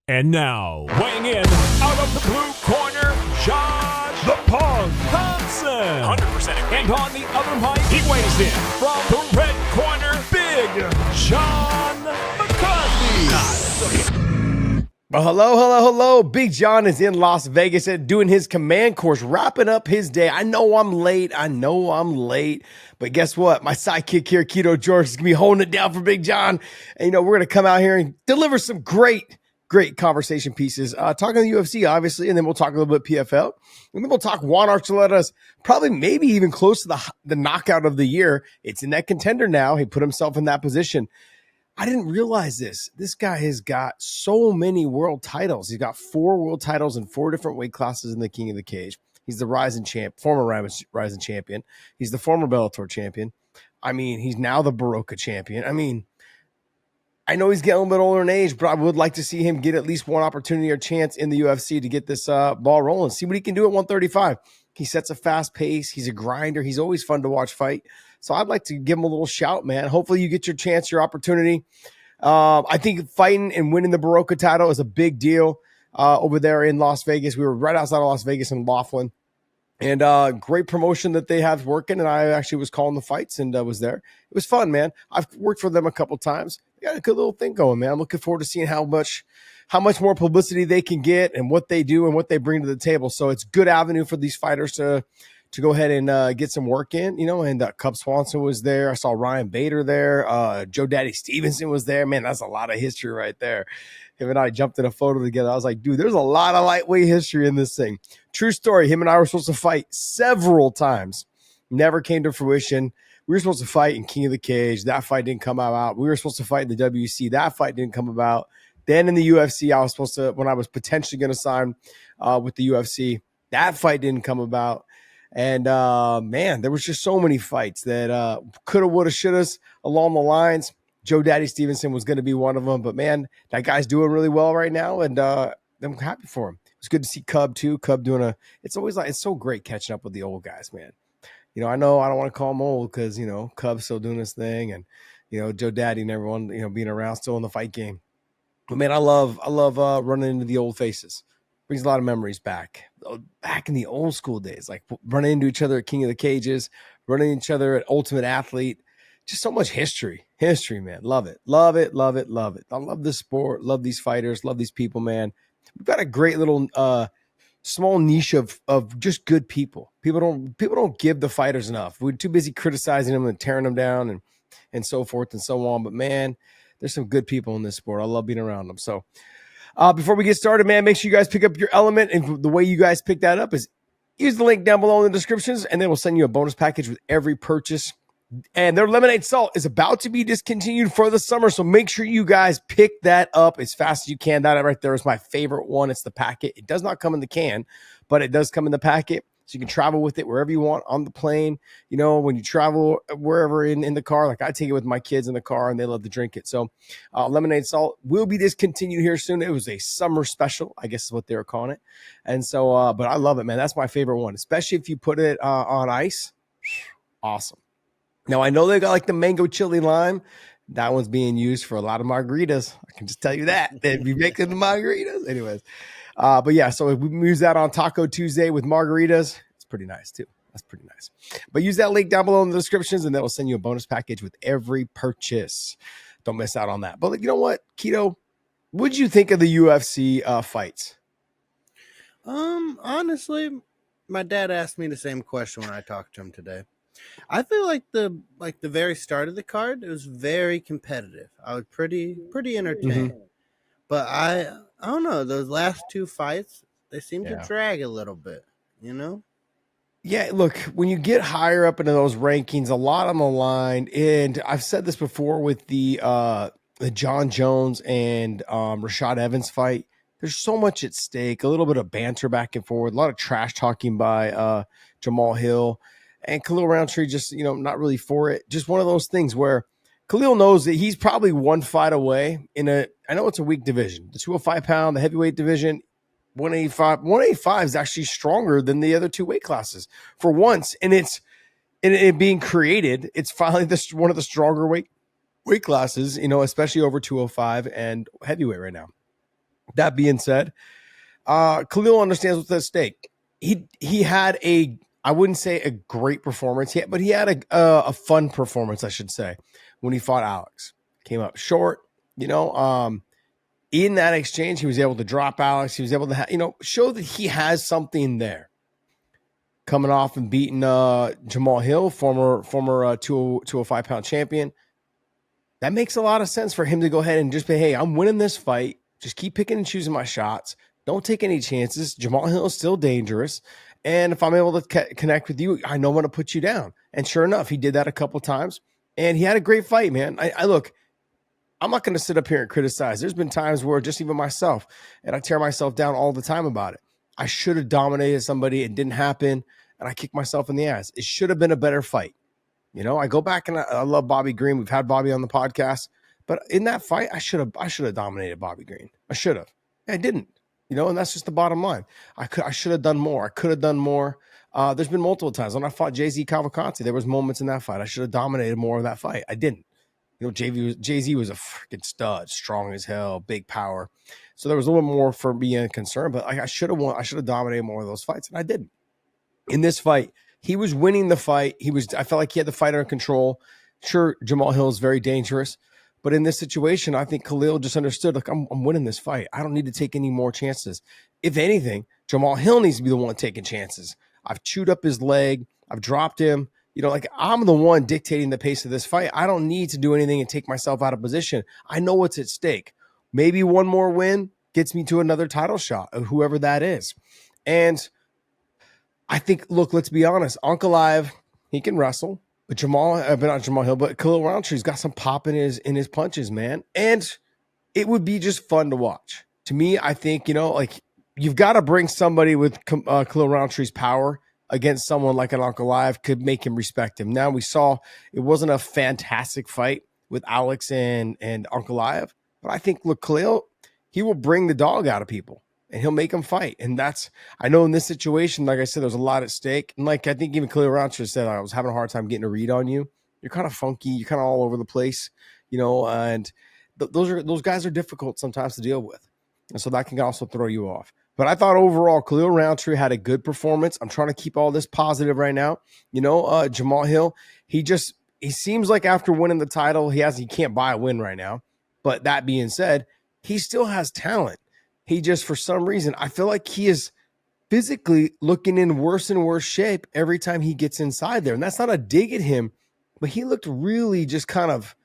And now, weighing in out of the blue corner, Josh the Punk Thompson. 100%. And on the other mic, he weighs in from the red corner, Big John McCarthy. Well, hello. Big John is in Las Vegas and doing his command course, wrapping up his day. I know I'm late. But guess what? My sidekick here, Keto George, is going to be holding it down for Big John. And, we're going to come out here and deliver some great conversation pieces. Talking the UFC, obviously, and then we'll talk a little bit PFL. And then we'll talk Juan Archuleta's probably maybe even close to the knockout of the year. It's in that contender now. He put himself in that position. I didn't realize this. This guy has got so many world titles. He's got 4 world titles in 4 different weight classes in the King of the Cage. He's the former Rising champion. He's the former Bellator champion. He's now the Borroka champion. I know he's getting a little bit older in age, but I would like to see him get at least one opportunity or chance in the UFC to get this ball rolling, see what he can do at 135. He sets a fast pace. He's a grinder. He's always fun to watch fight. So I'd like to give him a little shout, man. Hopefully you get your chance, your opportunity. I think fighting and winning the Borroka title is a big deal over there in Las Vegas. We were right outside of Las Vegas in Laughlin. And great promotion that they have working. And I actually was calling the fights and was there. It was fun, man. I've worked for them a couple times. They got a good little thing going, man. I'm looking forward to seeing how much more publicity they can get and what they do and what they bring to the table. So it's good avenue for these fighters to go ahead and get some work in, and Cub Swanson was there. I saw Ryan Bader there. Joe Daddy Stevenson was there. Man, that's a lot of history right there. Him and I jumped in a photo together. I was like, dude, there's a lot of lightweight history in this thing. True story. Him and I were supposed to fight several times. Never came to fruition. We were supposed to fight in King of the Cage. That fight didn't come about. We were supposed to fight in the WC. That fight didn't come about. Then in the UFC, I was supposed to, when I was potentially going to sign with the UFC, that fight didn't come about. And, man, there was just so many fights that coulda, woulda, shouldas along the lines. Joe Daddy Stevenson was going to be one of them. But, man, that guy's doing really well right now, and I'm happy for him. It's good to see Cub, too. Cub doing it's always it's so great catching up with the old guys, man. I know I don't want to call him old because, Cub's still doing his thing and, Joe Daddy and everyone, being around still in the fight game. But, man, I love running into the old faces. Brings a lot of memories back in the old school days, like running into each other at King of the Cages, running into each other at Ultimate Athlete. Just so much history, man. Love it. I love this sport, love these fighters, love these people, man. We've got a great little small niche of just good people. People don't give the fighters enough. We're too busy criticizing them and tearing them down and so forth and so on. But man, there's some good people in this sport. I love being around them. So before we get started, man, make sure you guys pick up your element. And the way you guys pick that up is use the link down below in the descriptions, and then we'll send you a bonus package with every purchase. And their lemonade salt is about to be discontinued for the summer, so make sure you guys pick that up as fast as you can. That right there is my favorite one. It's the packet. It does not come in the can, but it does come in the packet, so you can travel with it wherever you want on the plane. When you travel wherever in the car, like I take it with my kids in the car, and they love to drink it. So lemonade salt will be discontinued here soon. It was a summer special, I guess is what they were calling it. And so, but I love it, man. That's my favorite one, especially if you put it on ice. Awesome. Now, I know they got like the mango chili lime. That one's being used for a lot of margaritas. I can just tell you that. They'd be making the margaritas. Anyways. But yeah, so we use that on Taco Tuesday with margaritas. It's pretty nice too. That's pretty nice. But use that link down below in the descriptions, and that will send you a bonus package with every purchase. Don't miss out on that. But you know what, Keto? What did you think of the UFC fights? Honestly, my dad asked me the same question when I talked to him today. I feel like the very start of the card, it was very competitive. I was pretty entertained. But I don't know, those last 2 fights, they seem to drag a little bit, Yeah, look, when you get higher up into those rankings, a lot on the line, and I've said this before with the Jon Jones and Rashad Evans fight, there's so much at stake, a little bit of banter back and forth, a lot of trash talking by Jamal Hill. And Khalil Rountree just, not really for it. Just one of those things where Khalil knows that he's probably one fight away I know it's a weak division, the 205 pound, the heavyweight division, 185. 185 is actually stronger than the other 2 weight classes for once. And it being created, it's finally one of the stronger weight classes, especially over 205 and heavyweight right now. That being said, Khalil understands what's at stake. He had I wouldn't say a great performance yet, but he had a fun performance, I should say, when he fought Alex. Came up short, in that exchange, he was able to drop Alex. He was able to, show that he has something there. Coming off and beating Jamal Hill, former 205-pound champion. That makes a lot of sense for him to go ahead and just say, hey, I'm winning this fight. Just keep picking and choosing my shots. Don't take any chances. Jamal Hill is still dangerous. And if I'm able to connect with you, I know I'm going to put you down. And sure enough, he did that a couple times. And he had a great fight, man. I look, I'm not going to sit up here and criticize. There's been times where just even myself, and I tear myself down all the time about it. I should have dominated somebody. It didn't happen. And I kick myself in the ass. It should have been a better fight. I go back and I love Bobby Green. We've had Bobby on the podcast. But in that fight, I should have dominated Bobby Green. I should have. I didn't. And that's just the bottom line. I should have done more. I could have done more. There's been multiple times when I fought Jay-Z Cavalcante. There was moments in that fight. I should have dominated more of that fight. I didn't. Jay-Z was a freaking stud, strong as hell, big power. So there was a little more for being concerned, but I should have won. I should have dominated more of those fights, and I didn't. In this fight, he was winning the fight. I felt like he had the fight under control. Sure, Jamal Hill is very dangerous. But in this situation, I think Khalil just understood, like, I'm winning this fight. I don't need to take any more chances. If anything, Jamal Hill needs to be the one taking chances. I've chewed up his leg. I've dropped him. I'm the one dictating the pace of this fight. I don't need to do anything and take myself out of position. I know what's at stake. Maybe one more win gets me to another title shot of whoever that is. And I think, look, let's be honest. Ankalaev, he can wrestle. But not Jamal Hill, but Khalil Rountree's got some pop in his punches, man. And it would be just fun to watch. To me, I think, you've got to bring somebody with Khalil Rountree's power against someone like an Ankalaev could make him respect him. Now we saw it wasn't a fantastic fight with Alex and Ankalaev, but I think, look, Khalil, he will bring the dog out of people. And he'll make them fight. And I know in this situation, like I said, there's a lot at stake. And I think even Khalil Rountree said, I was having a hard time getting a read on you. You're kind of funky. You're kind of all over the place, and those guys are difficult sometimes to deal with. And so that can also throw you off. But I thought overall, Khalil Rountree had a good performance. I'm trying to keep all this positive right now. Jamal Hill, he seems like after winning the title, he can't buy a win right now. But that being said, he still has talent. He just, for some reason, I feel like he is physically looking in worse and worse shape every time he gets inside there. And that's not a dig at him, but he looked really just kind of,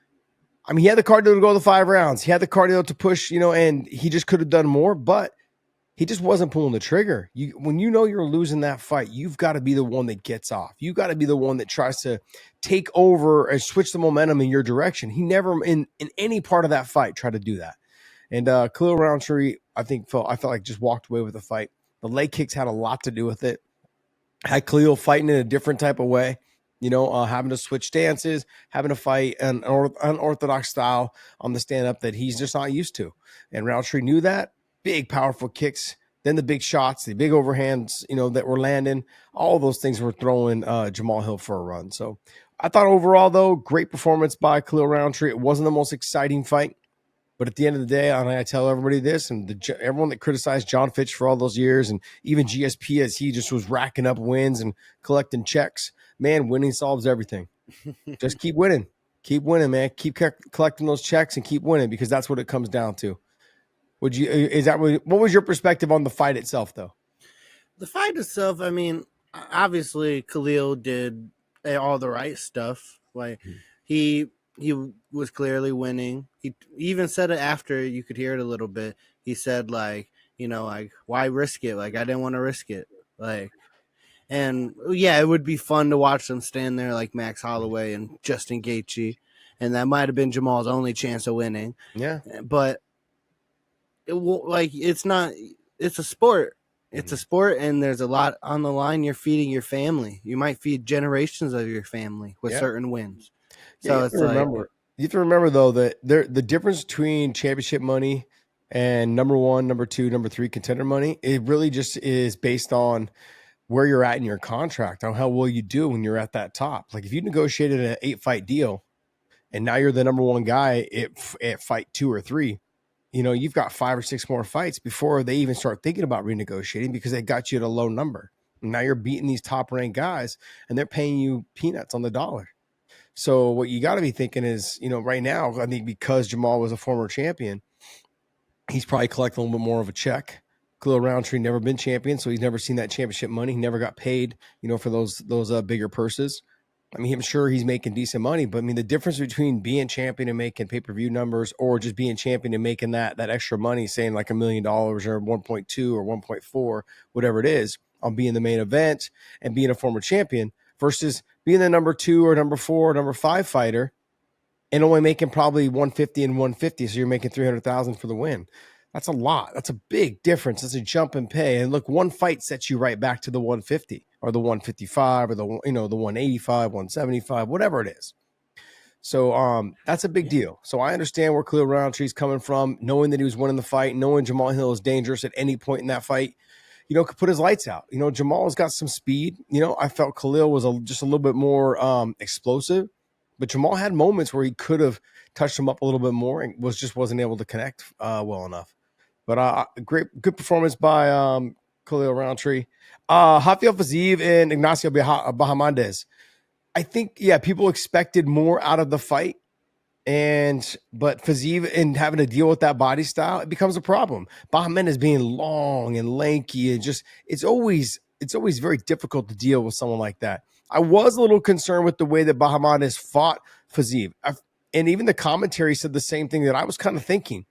he had the cardio to go the 5 rounds. He had the cardio to push, and he just could have done more, but he just wasn't pulling the trigger. When you're losing that fight, you've got to be the one that gets off. You got to be the one that tries to take over and switch the momentum in your direction. He never, in any part of that fight, tried to do that. And Khalil Rountree, I felt like just walked away with the fight. The leg kicks had a lot to do with it. Had Khalil fighting in a different type of way, having to switch stances, having to fight an unorthodox style on the stand-up that he's just not used to. And Rountree knew that. Big, powerful kicks, then the big shots, the big overhands, that were landing. All those things were throwing Jamal Hill for a run. So I thought overall, though, great performance by Khalil Rountree. It wasn't the most exciting fight. But at the end of the day, I tell everybody this, and everyone that criticized John Fitch for all those years, and even GSP as he just was racking up wins and collecting checks, man, winning solves everything. Just keep winning. Keep winning, man. Keep collecting those checks and keep winning, because that's what it comes down to. What was your perspective on the fight itself, though? The fight itself, obviously Khalil did all the right stuff. Like he was clearly winning. He even said it after, you could hear it a little bit. He said, like, why risk it? Like, I didn't want to risk it. Like, and yeah, it would be fun to watch them stand there like Max Holloway and Justin Gaethje, and that might have been Jamal's only chance of winning. Yeah, but it's not. It's a sport. It's a sport, and there's a lot on the line. You're feeding your family. You might feed generations of your family with certain wins. So it's you have to remember, though, that the difference between championship money and number 1, number 2, number 3 contender money, it really just is based on where you're at in your contract, on how well you do when you're at that top. Like, if you negotiated an 8-fight deal and now you're the number 1 guy at fight 2 or 3, you've got 5 or 6 more fights before they even start thinking about renegotiating because they got you at a low number. And now you're beating these top ranked guys and they're paying you peanuts on the dollar. So what you got to be thinking is, right now, I think because Jamal was a former champion, he's probably collecting a little bit more of a check. Khalil Rountree never been champion, so he's never seen that championship money. He never got paid, for those bigger purses. I mean, I'm sure he's making decent money, but I mean, the difference between being champion and making pay-per-view numbers or just being champion and making that extra money, saying like $1 million or 1.2 or 1.4, whatever it is, on being the main event and being a former champion versus being the number 2 or number 4 or number 5 fighter and only making probably 150 and 150. So you're making 300,000 for the win. That's a lot. That's a big difference. That's a jump in pay. And look, one fight sets you right back to the 150 or the 155 or the 185, 175, whatever it is. So that's a big deal. So I understand where Khalil Rountree's coming from, knowing that he was winning the fight, knowing Jamal Hill is dangerous at any point in that fight, could put his lights out. Jamal's got some speed. I felt Khalil was just a little bit more explosive, but Jamal had moments where he could have touched him up a little bit more and wasn't able to connect well enough. But good performance by Khalil Rountree. Rafael Fiziev and Ignacio Bahamondes. I think, people expected more out of the fight. But Fiziev and having to deal with that body style, it becomes a problem. Bahamondes being long and lanky and it's always very difficult to deal with someone like that. I was a little concerned with the way that Bahamondes fought Fiziev. And even the commentary said the same thing that I was kind of thinking.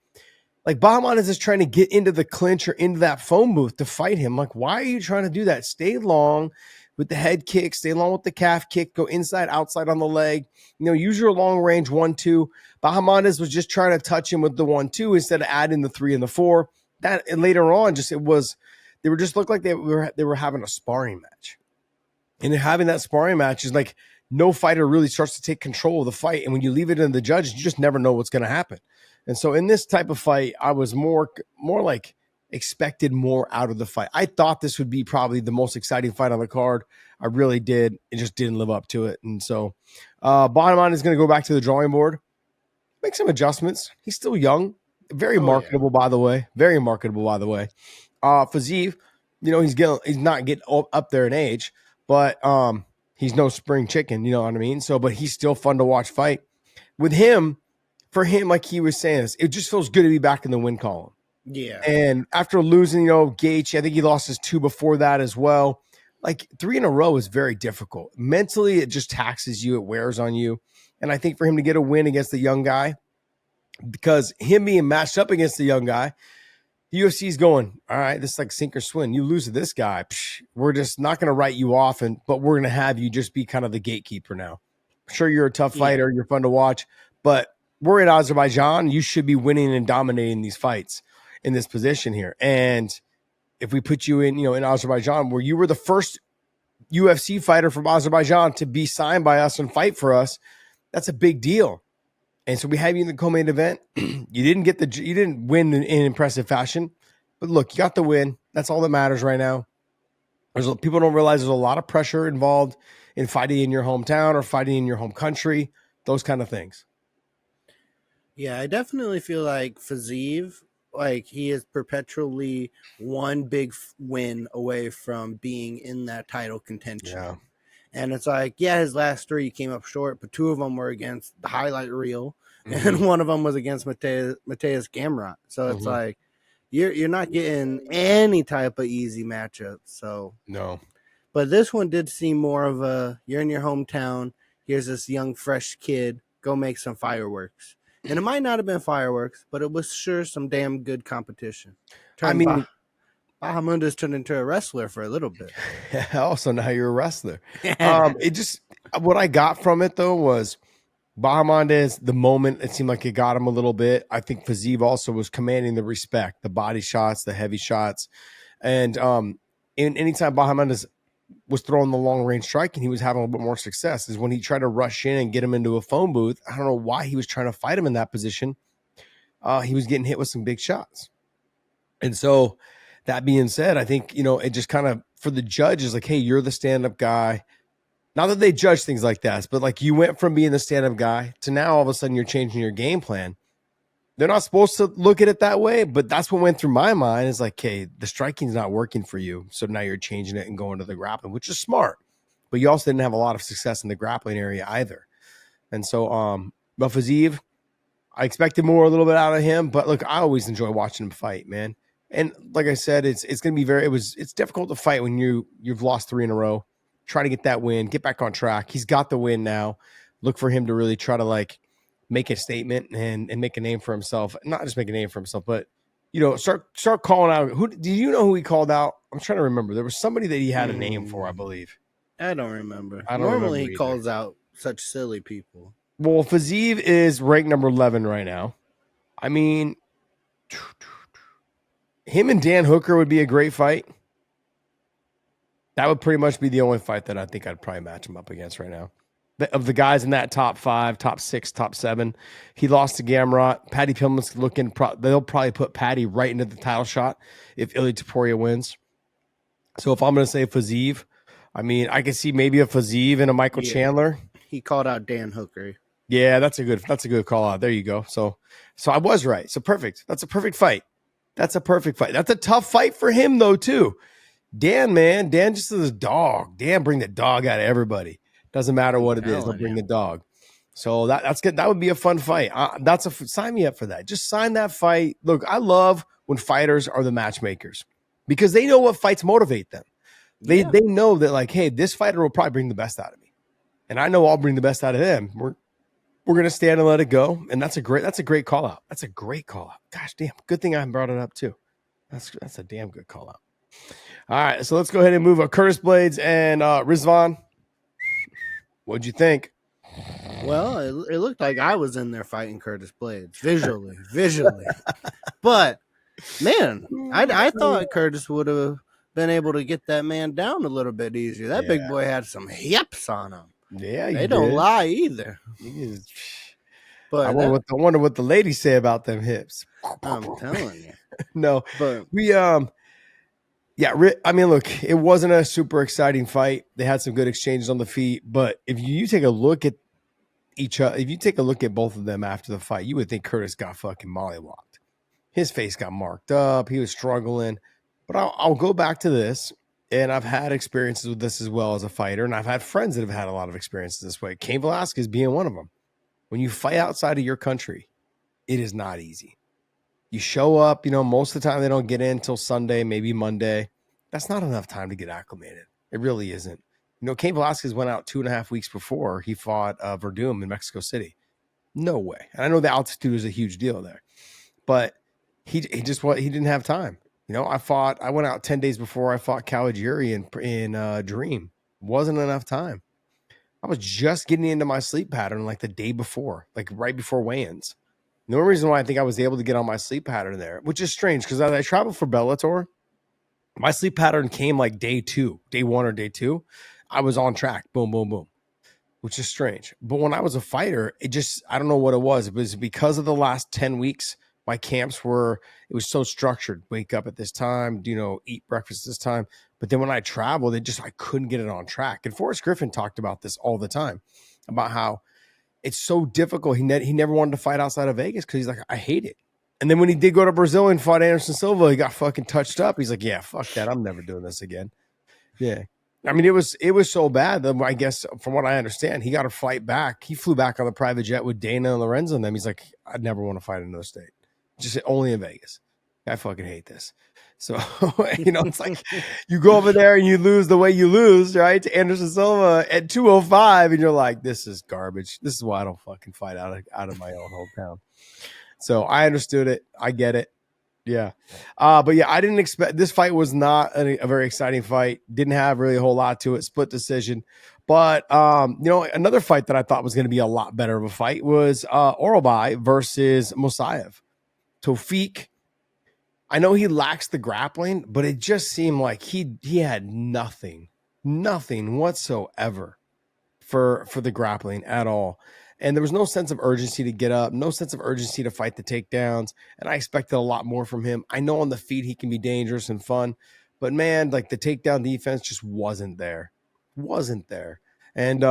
Like, Bahamondes is trying to get into the clinch or into that phone booth to fight him. Like, why are you trying to do that? Stay long with the head kick, stay long with the calf kick, go inside, outside on the leg. Use your long range 1-2. Bahamondes was just trying to touch him with the 1-2 instead of adding the 3 and the 4. That, and later on, they looked like they were having a sparring match. And having that sparring match is like no fighter really starts to take control of the fight. And when you leave it in the judges, you just never know what's going to happen. And so in this type of fight, I was more like expected more out of the fight. I thought this would be probably the most exciting fight on the card. I really did. It just didn't live up to it. And so bottom line is going to go back to the drawing board, make some adjustments. He's still young, very marketable, by the way. Very marketable, by the way. Fiziev, he's not getting up there in age, but he's no spring chicken, you know what I mean? So, but he's still fun to watch fight. With him, for him, like he was saying, it just feels good to be back in the win column. Yeah. And after losing, Gaethje, I think he lost his 2 before that as well. Like 3 in a row is very difficult. Mentally, it just taxes you. It wears on you. And I think for him to get a win against the young guy, because him being matched up against the young guy, the UFC's going, all right, this is like sink or swim. You lose to this guy, we're just not going to write you off, but we're going to have you just be kind of the gatekeeper now. Sure, you're a tough fighter. You're fun to watch, but we're in Azerbaijan. You should be winning and dominating these fights in this position here. And if we put you in, in Azerbaijan, where you were the first UFC fighter from Azerbaijan to be signed by us and fight for us, that's a big deal. And so we have you in the co-main event. You didn't win in impressive fashion, but look, you got the win. That's all that matters right now. People don't realize there's a lot of pressure involved in fighting in your hometown or fighting in your home country, those kind of things. Yeah, I definitely feel like Fiziev, he is perpetually one big win away from being in that title contention. Yeah. And it's like, his last 3 he came up short, but 2 of them were against the highlight reel, and one of them was against Mateus Gamrot. So it's like you're not getting any type of easy matchup. So no. But this one did seem more of you're in your hometown. Here's this young, fresh kid. Go make some fireworks. And it might not have been fireworks, but it was sure some damn good competition. Bahamondes turned into a wrestler for a little bit. Also, now you're a wrestler. What I got from it, though, was Bahamondes, the moment, it seemed like it got him a little bit. I think Fiziev also was commanding the respect, the body shots, the heavy shots. And anytime Bahamondes was throwing the long-range strike and he was having a little bit more success is when he tried to rush in and get him into a phone booth. I don't know why he was trying to fight him in that position. He was getting hit with some big shots. And so that being said, I think, it just kind of, for the judge, is like, hey, you're the stand-up guy. Not that they judge things like that, but like you went from being the stand-up guy to now all of a sudden you're changing your game plan. they're not supposed to look at it that way, but that's what went through my mind is like, okay, the striking's not working for you. So now you're changing it and going to the grappling, which is smart. But you also didn't have a lot of success in the grappling area either. And so, but Fiziev, I expected more a little bit out of him, but look, I always enjoy watching him fight, man. And like I said, it's going to be it's difficult to fight when you've lost 3 in a row. Try to get that win, get back on track. He's got the win now. Look for him to really try to like make a statement and make a name for himself. Not just make a name for himself, but start calling out. Who do you know who he called out? I'm trying to remember. There was somebody that he had a name for, I believe. I don't remember. Normally he calls out such silly people. Well, Fiziev is ranked number 11 right now. I mean, him and Dan Hooker would be a great fight. That would pretty much be the only fight that I think I'd probably match him up against right now. Of the guys in that top 5, top 6, top 7, he lost to Gamrot. Paddy Pimlin's looking. They'll probably put Paddy right into the title shot if Ilia Topuria wins. So if I'm going to say Fiziev, I mean, I can see maybe a Fiziev and a Michael Chandler. He called out Dan Hooker. Yeah, that's a good call out. There you go. So I was right. So perfect. That's a perfect fight. That's a tough fight for him though too. Dan just is a dog. Dan bring the dog out of everybody. Doesn't matter what it is. They'll bring the dog. So that's good. That would be a fun fight. Sign me up for that. Just sign that fight. Look, I love when fighters are the matchmakers because they know what fights motivate them. They know that like, hey, this fighter will probably bring the best out of me, and I know I'll bring the best out of them. We're gonna stand and let it go, and that's a great call out. That's a great call out. Gosh damn, good thing I brought it up too. That's a damn good call out. All right, so let's go ahead and move on. Curtis Blaydes and Rizvan. What'd you think? Well, it looked like I was in there fighting Curtis Blaydes visually. But man, I thought Curtis would have been able to get that man down a little bit easier. That big boy had some hips on him. Yeah, they don't lie either. But I wonder what the ladies say about them hips. I'm telling you. No, but we I mean, look, it wasn't a super exciting fight. They had some good exchanges on the feet, but if you take a look at if you take a look at both of them after the fight, you would think Curtis got fucking mollywopped. His face got marked up. He was struggling. But I'll go back to this, and I've had experiences with this as well as a fighter, and I've had friends that have had a lot of experiences this way. Cain Velasquez being one of them. When you fight outside of your country, it is not easy. You show up, most of the time they don't get in until Sunday, maybe Monday. That's not enough time to get acclimated. It really isn't. Cain Velasquez went out 2.5 weeks before he fought Verdum in Mexico City. No way. And I know the altitude is a huge deal there, but he didn't have time. I went out 10 days before I fought Caligiuri in Dream. Wasn't enough time. I was just getting into my sleep pattern like the day before, like right before weigh-ins. The only reason why I think I was able to get on my sleep pattern there, which is strange because as I traveled for Bellator, my sleep pattern came like day 1 or day 2. I was on track. Boom, boom, boom, which is strange. But when I was a fighter, I don't know what it was. It was because of the last 10 weeks. My camps it was so structured. Wake up at this time, eat breakfast this time. But then when I traveled, I couldn't get it on track. And Forrest Griffin talked about this all the time, about how it's so difficult. He never wanted to fight outside of Vegas because he's like, I hate it. And then when he did go to Brazil and fought Anderson Silva, he got fucking touched up. He's like, yeah, fuck that. I'm never doing this again. Yeah. I mean, it was so bad that I guess from what I understand, he got a flight back. He flew back on the private jet with Dana and Lorenzo and them. He's like, I'd never want to fight in another state. Just only in Vegas. I fucking hate this. So, it's like you go over there and you lose the way you lose, right? To Anderson Silva at 205, and you're like, this is garbage. This is why I don't fucking fight out of my own hometown. So I understood it. I get it. Yeah. But yeah, I didn't expect this fight was not a very exciting fight. Didn't have really a whole lot to it. Split decision. But, another fight that I thought was going to be a lot better of a fight was Orolbia versus Musayev. Tofik, I know he lacks the grappling, but it just seemed like he had nothing whatsoever for the grappling at all. And there was no sense of urgency to get up, no sense of urgency to fight the takedowns. And I expected a lot more from him. I know on the feet he can be dangerous and fun, but man, like the takedown defense just wasn't there. And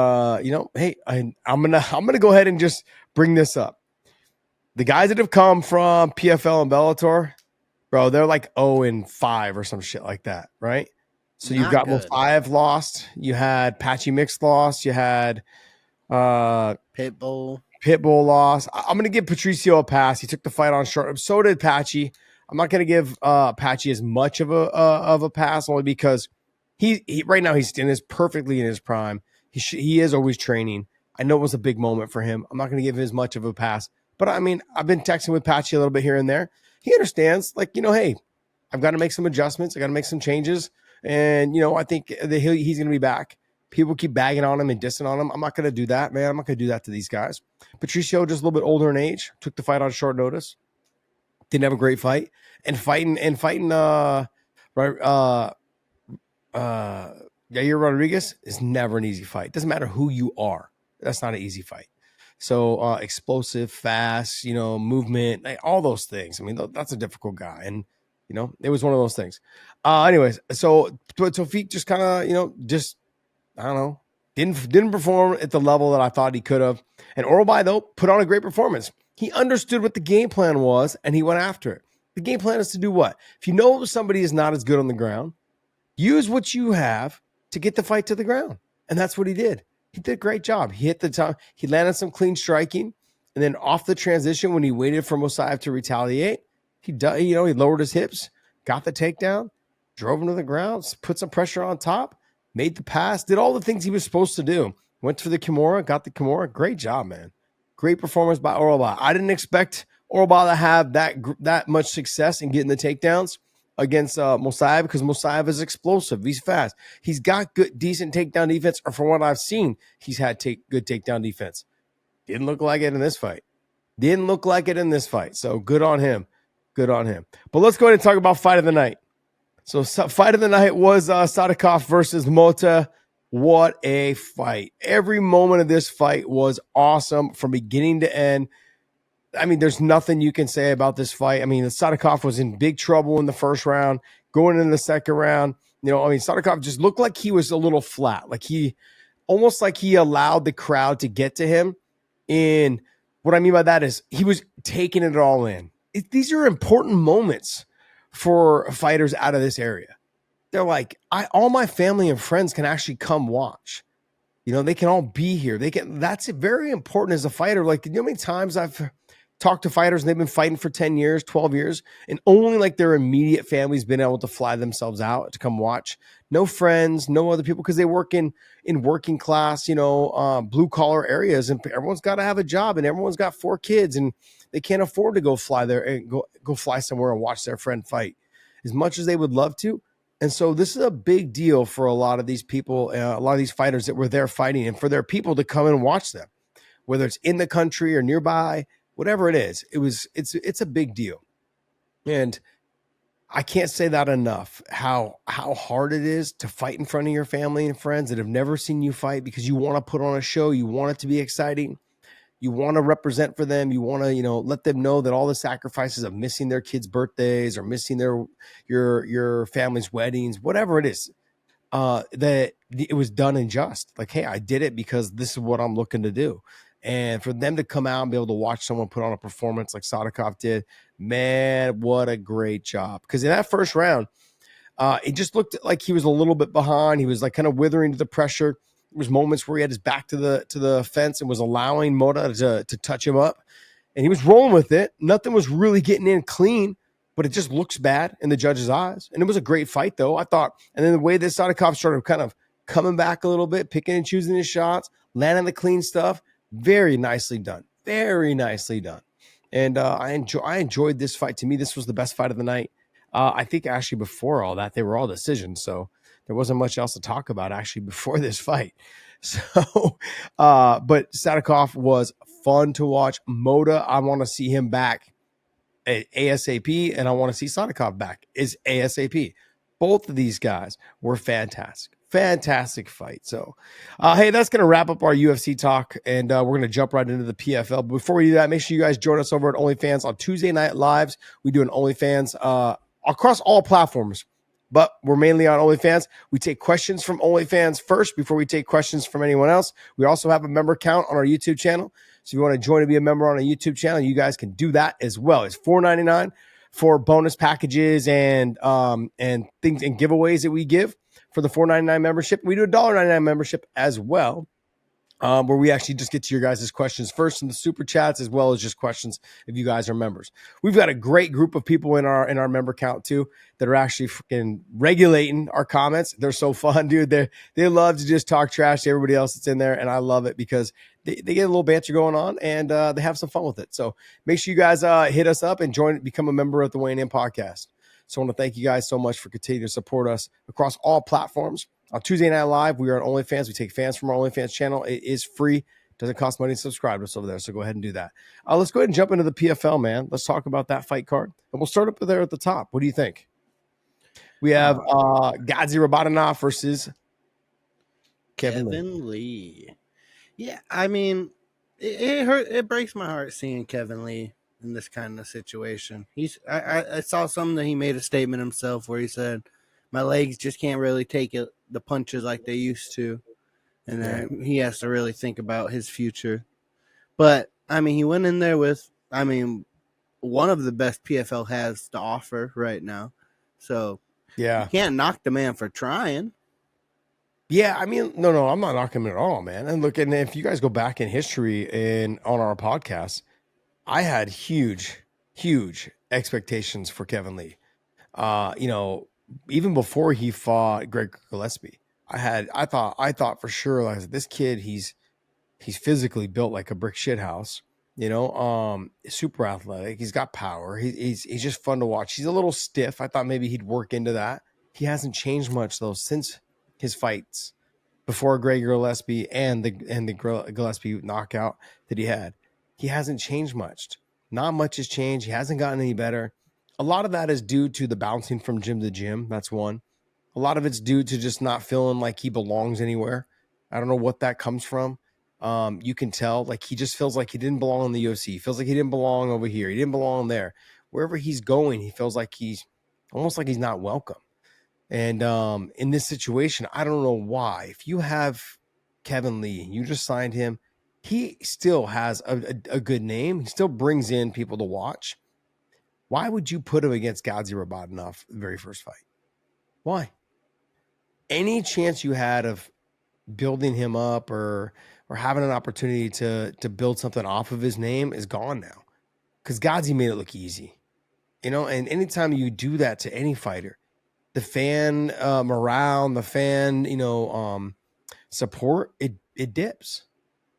hey, I'm gonna go ahead and just bring this up. the guys that have come from PFL and Bellator, bro, they're like 0-5 or some shit like that, right? So you've got Musayev lost. You had Patchy Mix lost. You had Pitbull lost. I'm going to give Patricio a pass. He took the fight on short. So did Patchy. I'm not going to give Patchy as much of a pass, only because he right now he's perfectly in his prime. He is always training. I know it was a big moment for him. I'm not going to give him as much of a pass. But I mean, I've been texting with Patchy a little bit here and there. He understands, like, hey, I've got to make some adjustments. I got to make some changes. And, I think that he's going to be back. People keep bagging on him and dissing on him. I'm not going to do that, man. I'm not going to do that to these guys. Patricio, just a little bit older in age, took the fight on short notice. Didn't have a great fight. And fighting Yair Rodriguez is never an easy fight. Doesn't matter who you are. That's not an easy fight. So explosive, fast, movement, like, all those things. I mean, that's a difficult guy. And, it was one of those things. Anyways, so Tofik just kind of, I don't know, didn't perform at the level that I thought he could have. And Orolbia, though, put on a great performance. He understood what the game plan was, and he went after it. The game plan is to do what? If you know somebody is not as good on the ground, use what you have to get the fight to the ground. And that's what he did. He did a great job. He hit the top. He landed some clean striking. And then off the transition, when he waited for Musayev to retaliate, he lowered his hips, got the takedown, drove him to the ground, put some pressure on top, made the pass, did all the things he was supposed to do. Went for the Kimura, got the Kimura. Great job, man. Great performance by Orolbia. I didn't expect Orolbia to have that much success in getting the takedowns against Musayev, because Musayev is explosive. He's fast. He's got decent takedown defense, or from what I've seen, he's had good takedown defense. Didn't look like it in this fight. So good on him. But let's go ahead and talk about fight of the night. So fight of the night was Sadykhov versus Motta. What a fight. Every moment of this fight was awesome from beginning to end. I mean, there's nothing you can say about this fight. I mean, Sadykhov was in big trouble in the first round. Going into the second round, Sadykhov just looked like he was a little flat. Like he allowed the crowd to get to him. And what I mean by that is he was taking it all in. These are important moments for fighters out of this area. They're like, all my family and friends can actually come watch. They can all be here. That's very important as a fighter. Like, how many times I've talked to fighters and they've been fighting for 10 years, 12 years, and only like their immediate family's been able to fly themselves out to come watch. No friends, no other people, because they work in working class, blue collar areas, and everyone's got to have a job, and everyone's got 4 kids, and they can't afford to go fly there and go fly somewhere and watch their friend fight as much as they would love to. And so this is a big deal for a lot of these people, a lot of these fighters that were there fighting, and for their people to come and watch them, whether it's in the country or nearby, whatever it is. It's a big deal. And I can't say that enough, how hard it is to fight in front of your family and friends that have never seen you fight, because you want to put on a show. You want it to be exciting. You want to represent for them. You want to, let them know that all the sacrifices of missing their kids' birthdays or missing your family's weddings, whatever it is, that it was done in just. Like, hey, I did it because this is what I'm looking to do. And for them to come out and be able to watch someone put on a performance like Sadykhov did, man, what a great job. Because in that first round, it just looked like he was a little bit behind. He was like kind of withering to the pressure. There was moments where he had his back to the fence and was allowing Motta to touch him up. And he was rolling with it. Nothing was really getting in clean, but it just looks bad in the judge's eyes. And it was a great fight, though, I thought. And then the way that Sadykhov started kind of coming back a little bit, picking and choosing his shots, landing the clean stuff, very nicely done. Very nicely done. And I enjoyed this fight. To me, this was the best fight of the night. I think actually before all that, they were all decisions. So there wasn't much else to talk about actually before this fight. So, but Sadykhov was fun to watch. Motta, I want to see him back ASAP, and I want to see Sadykhov back is ASAP. Both of these guys were fantastic. Fantastic fight. So, hey, that's going to wrap up our UFC talk, and we're going to jump right into the PFL. But before we do that, make sure you guys join us over at OnlyFans on Tuesday night lives. We do an OnlyFans across all platforms, but we're mainly on OnlyFans. We take questions from OnlyFans first before we take questions from anyone else. We also have a member count on our YouTube channel. So if you want to join and be a member on a YouTube channel, you guys can do that as well. It's $4.99 for bonus packages and things and giveaways that we give for the $4.99 membership. We do a $1.99 membership as well. Where we actually just get to your guys' questions first in the super chats, as well as just questions if you guys are members. We've got a great group of people in our member count too that are actually freaking regulating our comments. They're so fun, dude. They love to just talk trash to everybody else that's in there, and I love it because they get a little banter going on and they have some fun with it. So make sure you guys hit us up and become a member of the Weighing In Podcast. So I want to thank you guys so much for continuing to support us across all platforms. On Tuesday Night Live, we are on OnlyFans. We take fans from our OnlyFans channel. It is free. Doesn't cost money to subscribe to us over there, so go ahead and do that. Let's go ahead and jump into the PFL, man. Let's talk about that fight card. And we'll start up there at the top. What do you think? We have Gadzi Rabadanov versus Kevin Lee. Yeah, I mean, it breaks my heart seeing Kevin Lee in this kind of situation. I saw something that he made a statement himself where he said, my legs just can't really take the punches like they used to. And then he has to really think about his future. But, I mean, he went in there with, one of the best PFL has to offer right now. So, you can't knock the man for trying. Yeah, I mean, no, I'm not knocking him at all, man. And look, and if you guys go back in history and on our podcast, I had huge expectations for Kevin Lee. Even before he fought Greg Gillespie, I thought for sure, like, this kid, he's physically built like a brick shit house, super athletic. He's got power. He's just fun to watch. He's a little stiff. I thought maybe he'd work into that. He hasn't changed much though since his fights before Greg Gillespie and the Gillespie knockout that he had. He hasn't changed much. Not much has changed. He hasn't gotten any better. A lot of that is due to the bouncing from gym to gym. That's one. A lot of it's due to just not feeling like he belongs anywhere. I don't know what that comes from. You can tell, like, he just feels like he didn't belong in the UFC. He feels like he didn't belong over here. He didn't belong there. Wherever he's going, he feels like he's almost like he's not welcome. And in this situation, I don't know why. If you have Kevin Lee, you just signed him, he still has a good name. He still brings in people to watch. Why would you put him against Gadzi Rabadanov the very first fight? Why? Any chance you had of building him up or having an opportunity to build something off of his name is gone now. Because Gadzi made it look easy. And anytime you do that to any fighter, the fan morale, the fan, support, it dips.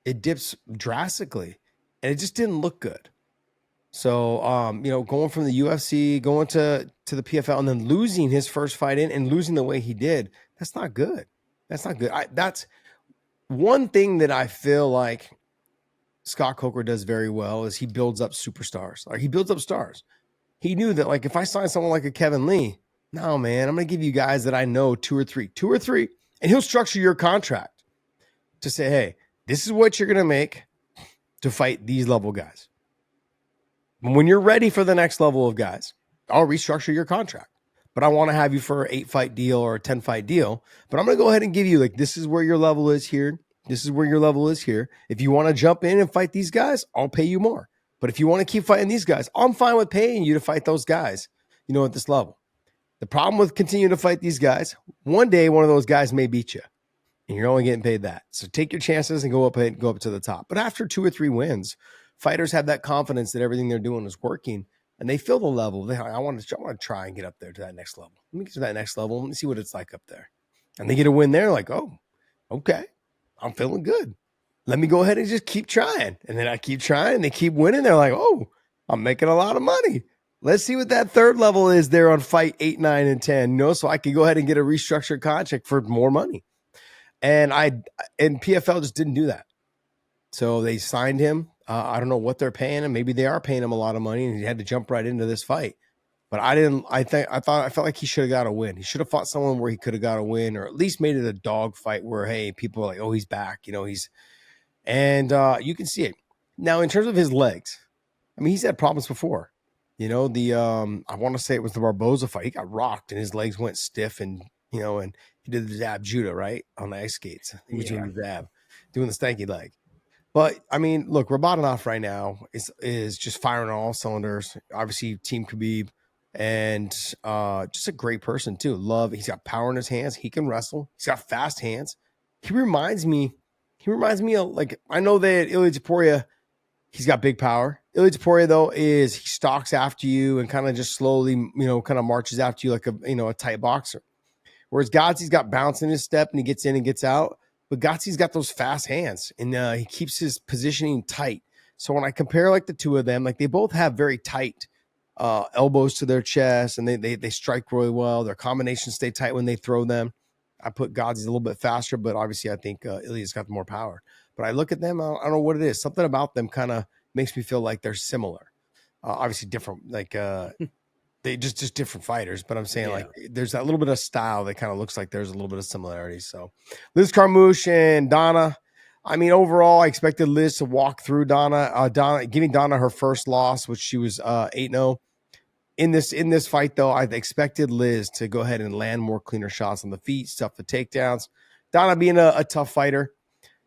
It dips drastically. And it just didn't look good. So, going from the UFC, going to the PFL, and then losing his first fight in and losing the way he did, that's not good. That's not good. That's one thing that I feel like Scott Coker does very well is he builds up superstars. Like, he builds up stars. He knew that, like, if I sign someone like a Kevin Lee, no, man, I'm going to give you guys that I know two or three, and he'll structure your contract to say, hey, this is what you're going to make to fight these level guys. When you're ready for the next level of guys, I'll restructure your contract. But I want to have you for an 8-fight deal or a 10-fight deal. But I'm going to go ahead and give you, like, this is where your level is here. This is where your level is here. If you want to jump in and fight these guys, I'll pay you more. But if you want to keep fighting these guys, I'm fine with paying you to fight those guys, at this level. The problem with continuing to fight these guys, one day one of those guys may beat you. And you're only getting paid that. So take your chances and go up to the top. But after 2 or 3 wins, fighters have that confidence that everything they're doing is working, and they feel the level. I want to try and get up there to that next level. Let me get to that next level. Let me see what it's like up there. And they get a win there, like, oh, okay, I'm feeling good. Let me go ahead and just keep trying. And then I keep trying, and they keep winning. They're like, oh, I'm making a lot of money. Let's see what that third level is there on fight 8, 9, and 10. So I could go ahead and get a restructured contract for more money. And PFL just didn't do that. So they signed him. I don't know what they're paying him. Maybe they are paying him a lot of money, and he had to jump right into this fight. But I felt like he should have got a win. He should have fought someone where he could have got a win, or at least made it a dog fight where, hey, people are like, oh, he's back. You can see it. Now, in terms of his legs, I mean, he's had problems before. I want to say it was the Barboza fight. He got rocked and his legs went stiff, and and he did the jab judo, right, on the ice skates. He was doing the jab, doing the stanky leg. But I mean, look, Rabadanov right now is just firing on all cylinders. Obviously, Team Khabib, and just a great person too. He's got power in his hands. He can wrestle. He's got fast hands. He reminds me of, like, I know that Ilia Topuria, he's got big power. Ilia Topuria, though, he stalks after you and kind of just slowly, kind of marches after you like a tight boxer. Whereas Gotzi's got bounce in his step and he gets in and gets out. But Gotzi's got those fast hands and he keeps his positioning tight. So when I compare like the two of them, like they both have very tight elbows to their chest and they strike really well. Their combinations stay tight when they throw them. I put Gotzi's a little bit faster, but obviously I think Ilya's got more power. But I look at them, I don't know what it is. Something about them kind of makes me feel like they're similar. Obviously different, like they just different fighters, but I'm saying like there's that little bit of style that kind of looks like there's a little bit of similarity. So Liz Carmouche and Donna, I mean, overall, I expected Liz to walk through Donna, giving Donna her first loss, which she was 8-0. In this fight, though, I expected Liz to go ahead and land more cleaner shots on the feet, stuff the takedowns. Donna being a tough fighter,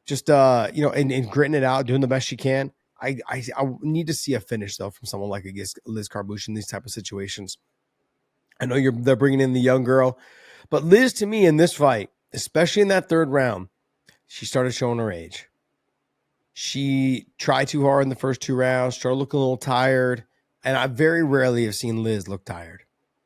just and gritting it out, doing the best she can. I need to see a finish, though, from someone like Liz Carmouche in these type of situations. I know they're bringing in the young girl, but Liz, to me, in this fight, especially in that third round, she started showing her age. She tried too hard in the first 2 rounds, started looking a little tired, and I very rarely have seen Liz look tired.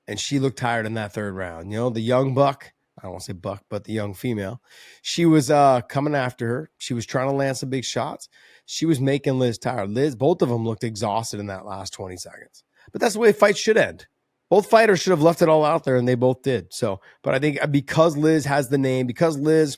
And she looked tired in that third round. The young buck, I don't want to say buck, but the young female, she was coming after her. She was trying to land some big shots. She was making Liz tired. Both of them looked exhausted in that last 20 seconds. But that's the way a fight should end. Both fighters should have left it all out there, and they both did. So, but I think because Liz has the name, because Liz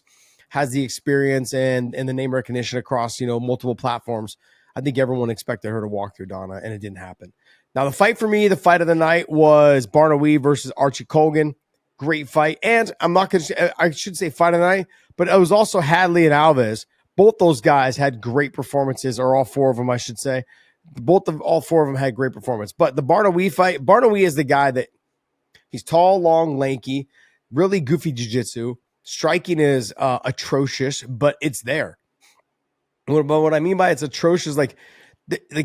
has the experience and the name recognition across, multiple platforms, I think everyone expected her to walk through Donna, and it didn't happen. Now, the fight for me, the fight of the night was Barnawi versus Archie Colgan. Great fight. And I should say fight of the night, but it was also Hadley and Alves. Both those guys had great performances, or all 4 of them, I should say. All 4 of them had great performance. But the Barnawi fight, Barnawi is the guy that he's tall, long, lanky, really goofy jiu-jitsu. Striking is atrocious, but it's there. But what I mean by it's atrocious, like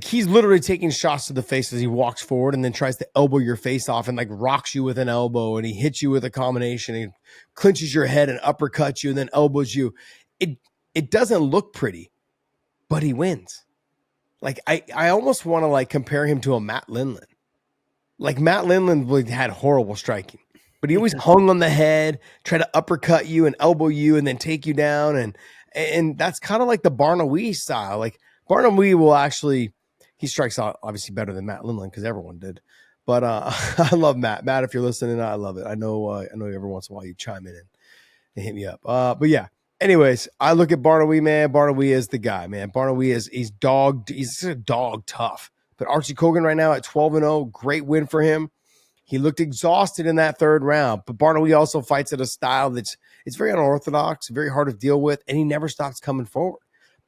he's literally taking shots to the face as he walks forward and then tries to elbow your face off and like rocks you with an elbow, and he hits you with a combination and clinches your head and uppercuts you and then elbows you. It doesn't look pretty, but he wins. Like I almost want to like compare him to a Matt Lindland. Like Matt Lindland had horrible striking, but he always hung on the head, try to uppercut you and elbow you and then take you down. And that's kind of like the Barnawi style. Like Barnawi he strikes out obviously better than Matt Lindland because everyone did. But I love Matt. Matt, if you're listening, I love it. I know every once in a while you chime in and hit me up. But yeah. Anyways, I look at Barnawi, man. Barnawi is the guy, man. Barnawi he's a dog tough. But Archie Colgan right now at 12-0, great win for him. He looked exhausted in that third round, but Barnawi also fights at a style it's very unorthodox, very hard to deal with, and he never stops coming forward.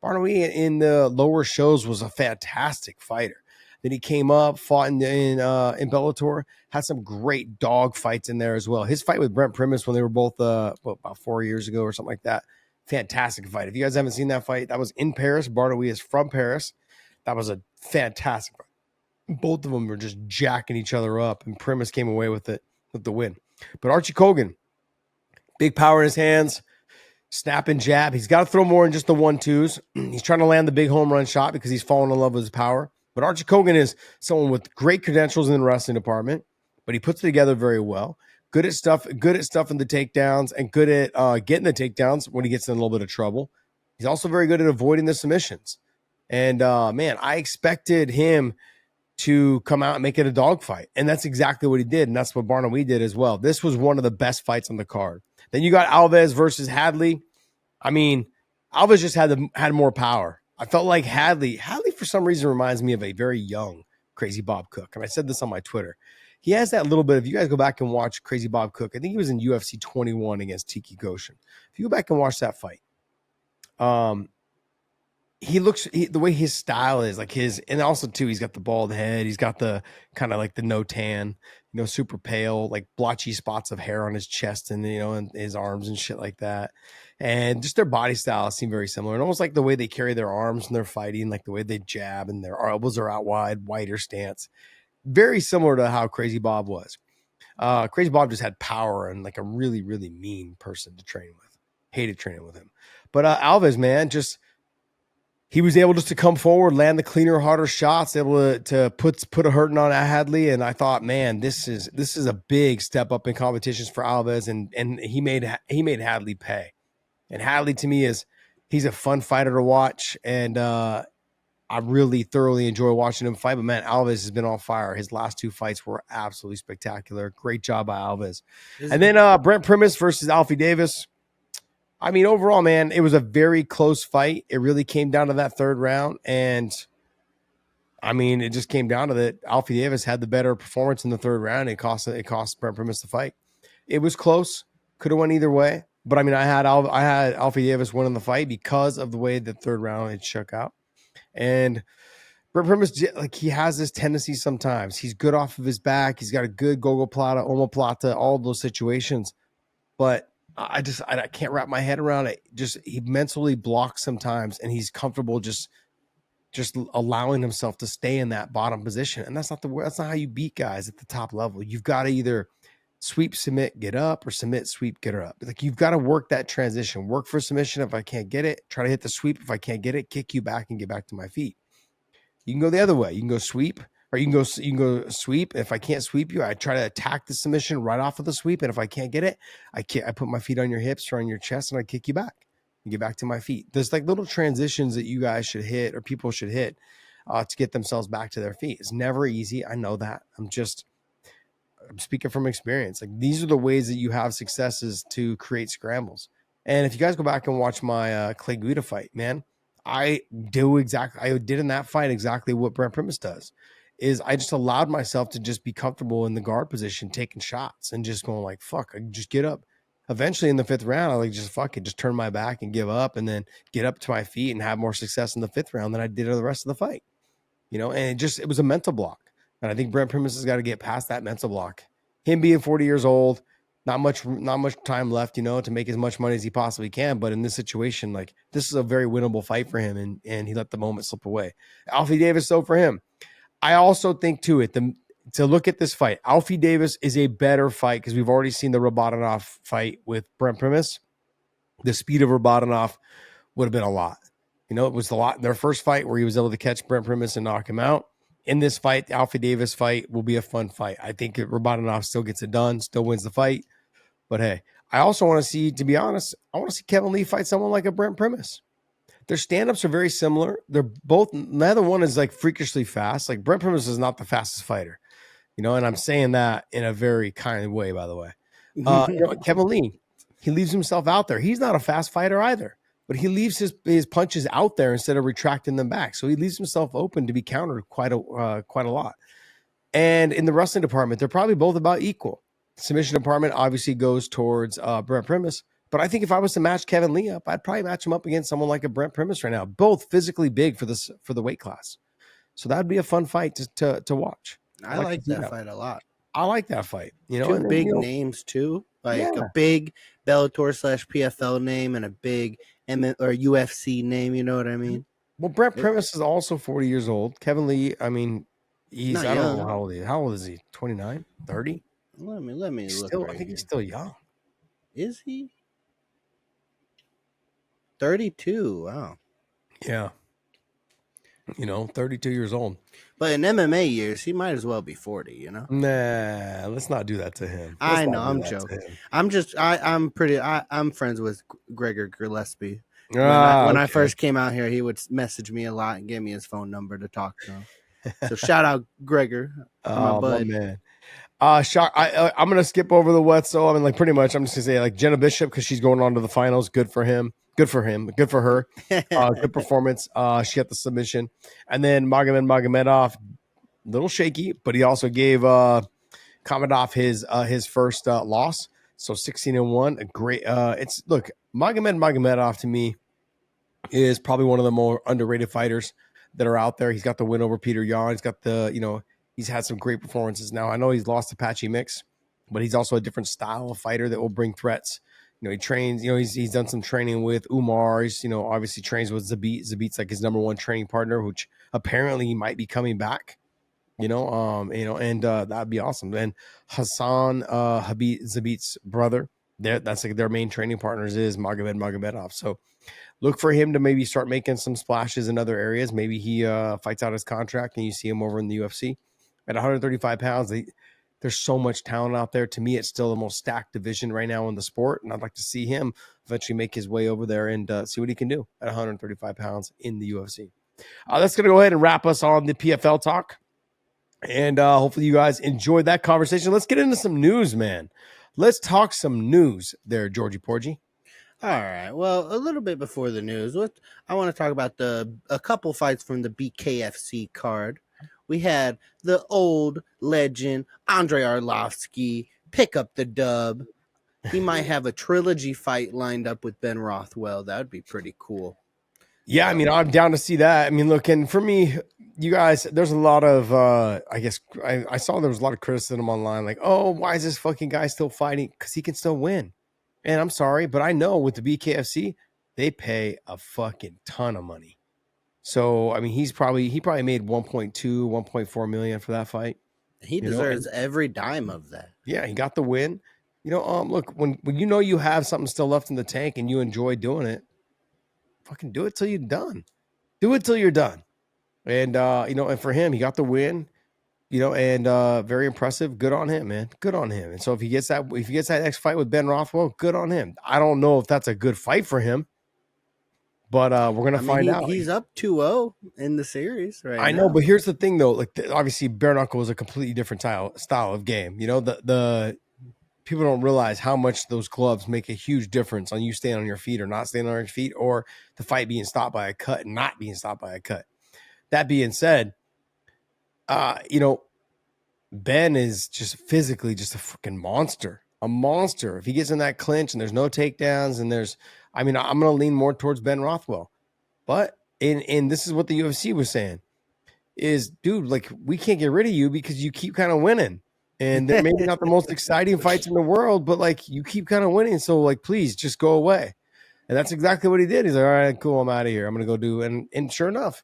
Barnawi in the lower shows was a fantastic fighter. Then he came up, fought in Bellator, had some great dog fights in there as well. His fight with Brent Primus when they were both about 4 years ago or something like that. Fantastic fight. If you guys haven't seen that fight, that was in Paris. Barnawi is from Paris. That was a fantastic fight. Both of them were just jacking each other up, and Primus came away with the win. But Archie Colgan, big power in his hands, snap and jab. He's got to throw more than just the 1-2s. He's trying to land the big home run shot because he's fallen in love with his power. But Archie Colgan is someone with great credentials in the wrestling department, but he puts it together very well. Good at stuff in the takedowns, and good at getting the takedowns when he gets in a little bit of trouble. He's also very good at avoiding the submissions. And man, I expected him to come out and make it a dogfight, and that's exactly what he did, and that's what Barnawi did as well. This was one of the best fights on the card. Then you got Alves versus Hadley. I mean, Alves just had more power. I felt like Hadley for some reason reminds me of a very young Crazy Bob Cook, and I said this on my Twitter. He has that little bit. If you guys go back and watch Crazy Bob Cook, I think he was in UFC 21 against Tiki Goshen. If you go back and watch that fight, he looks the way his style is like his, and also too, he's got the bald head. He's got the kind of like the no tan, super pale, like blotchy spots of hair on his chest and, and his arms and shit like that. And just their body style seem very similar. And almost like the way they carry their arms when they're fighting, like the way they jab and their elbows are out wide, wider stance. Very similar to how Crazy Bob was. Crazy Bob just had power and like a really, really mean person to train with. Hated training with him. But Alves, man, he was able just to come forward, land the cleaner, harder shots, able to put a hurting on Hadley. And I thought, man, this is a big step up in competitions for Alves, and he made Hadley pay. And Hadley to me he's a fun fighter to watch, and I really thoroughly enjoy watching him fight. But man, Alves has been on fire. His last 2 fights were absolutely spectacular. Great job by Alves. And then Brent Primus versus Alfie Davis. I mean, overall, man, it was a very close fight. It really came down to that 3rd round. And I mean, it just came down to that Alfie Davis had the better performance in the 3rd round. It cost Brent Primus the fight. It was close. Could have went either way. But I mean, I had Alfie Davis winning the fight because of the way the 3rd round it shook out. And Brent Primus, like, he has this tendency sometimes. He's good off of his back. He's got a good gogoplata, omoplata, all those situations. But I can't wrap my head around it. He mentally blocks sometimes, and he's comfortable just allowing himself to stay in that bottom position. And that's not how you beat guys at the top level. You've got to either sweep, submit, get up, or submit, sweep, get her up. Like, you've got to work that transition. Work for submission if I can't get it. Try to hit the sweep if I can't get it. Kick you back and get back to my feet. You can go the other way. You can go sweep, or you can go sweep. If I can't sweep you, I try to attack the submission right off of the sweep. And if I can't get it, I put my feet on your hips or on your chest, and I kick you back and get back to my feet. There's like little transitions that you guys should hit, or people should hit, to get themselves back to their feet. It's never easy. I know that. I'm speaking from experience. Like, these are the ways that you have successes to create scrambles. And if you guys go back and watch my Clay Guida fight, man, I did in that fight exactly what Brent Primus does. Is I just allowed myself to just be comfortable in the guard position, taking shots and just going like, fuck, I can just get up. Eventually in the 5th round, I just turn my back and give up, and then get up to my feet and have more success in the 5th round than I did in the rest of the fight. And it was a mental block. And I think Brent Primus has got to get past that mental block. Him being 40 years old, not much time left, to make as much money as he possibly can. But in this situation, like, this is a very winnable fight for him, and he let the moment slip away. Alfie Davis, though, for him, I also think to look at this fight, Alfie Davis is a better fight because we've already seen the Robotinov fight with Brent Primus. The speed of Robotinov would have been a lot. It was a lot in their first fight where he was able to catch Brent Primus and knock him out. In this fight, the Alfie Davis fight will be a fun fight. I think Robotinov still gets it done, still wins the fight. But hey, I also want to see, to be honest, I want to see Kevin Lee fight someone like a Brent Primus. Their stand-ups are very similar. Neither one is like freakishly fast. Like, Brent Primus is not the fastest fighter, and I'm saying that in a very kind way, by the way. Kevin Lee, he leaves himself out there. He's not a fast fighter either, but he leaves his punches out there instead of retracting them back. So he leaves himself open to be countered quite a lot. And in the wrestling department, they're probably both about equal. Submission department obviously goes towards Brent Primus. But I think if I was to match Kevin Lee up, I'd probably match him up against someone like a Brent Primus right now. Both physically big for the weight class. So that'd be a fun fight to watch. I like that fight a lot. I like that fight. Two big names too. Like a big Bellator / PFL name and a big UFC name. You know what I mean? Well, Brent Primus is also 40 years old. Kevin Lee, I mean, I don't know how old he is. How old is he? 29? 30? Let me look. I think he's still young. Is he? 32. Wow. Yeah. 32 years old. But in MMA years, he might as well be 40, Nah, let's not do that to him. I know, I'm joking. I'm friends with Gregor Gillespie. When I first came out here, he would message me a lot and give me his phone number to talk to him. So shout out Gregor. My bud. Man. I'm gonna skip over the Wetzel. I mean, like, pretty much I'm just gonna say, like, Jenna Bishop, because she's going on to the finals. Good for him. Good for her. Good performance. She got the submission. And then Magomedov, little shaky, but he also gave Mohamedov his first loss. So 16-1. A great Magomedov to me, is probably one of the more underrated fighters that are out there. He's got the win over Peter Yan. He's got he's had some great performances. Now, I know he's lost to Patchy Mix, but he's also a different style of fighter that will bring threats. He trains, he's done some training with Umar. He's, obviously trains with Zabit. Zabit's like his number one training partner, which apparently he might be coming back, and that'd be awesome. And Hassan, Zabit's brother, that's like their main training partners is Magomedov. So look for him to maybe start making some splashes in other areas. Maybe he fights out his contract and you see him over in the UFC at 135 pounds. There's so much talent out there. To me, it's still the most stacked division right now in the sport. And I'd like to see him eventually make his way over there and see what he can do at 135 pounds in the UFC. That's going to go ahead and wrap us on the PFL talk. And hopefully you guys enjoyed that conversation. Let's get into some news, man. Let's talk some news there, Georgie Porgy. All right. Well, a little bit before the news, I want to talk about a couple fights from the BKFC card. We had the old legend Andrei Arlovsky pick up the dub. He might have a trilogy fight lined up with Ben Rothwell. That would be pretty cool. Yeah, I mean, I'm down to see that. I mean, look, and for me, you guys, there's a lot of, I guess, I saw there was a lot of criticism online, like, oh, why is this fucking guy still fighting? Because he can still win. And I'm sorry, but I know with the BKFC, they pay a fucking ton of money. So, I mean, he probably made 1.2, 1.4 million for that fight. He deserves every dime of that. Yeah, he got the win. Look, when you have something still left in the tank and you enjoy doing it, fucking do it till you're done. Do it till you're done. And and for him, he got the win. And very impressive. Good on him, man. Good on him. And so if he gets that next fight with Ben Rothwell, good on him. I don't know if that's a good fight for him, but we're gonna find out. He's up 2-0 in the series, right? I know, but here's the thing, though. Like, obviously, bare knuckle was a completely different style of game. The people don't realize how much those gloves make a huge difference on you staying on your feet or not staying on your feet, or the fight being stopped by a cut and not being stopped by a cut. That being said, Ben is just physically just a freaking monster. A monster. If he gets in that clinch and there's no takedowns and I'm going to lean more towards Ben Rothwell. But and this is what the UFC was saying is, dude, like, we can't get rid of you because you keep kind of winning. And they're maybe not the most exciting fights in the world, but like, you keep kind of winning. So like, please just go away. And that's exactly what he did. He's like, all right, cool, I'm out of here. I'm going to go do, and sure enough,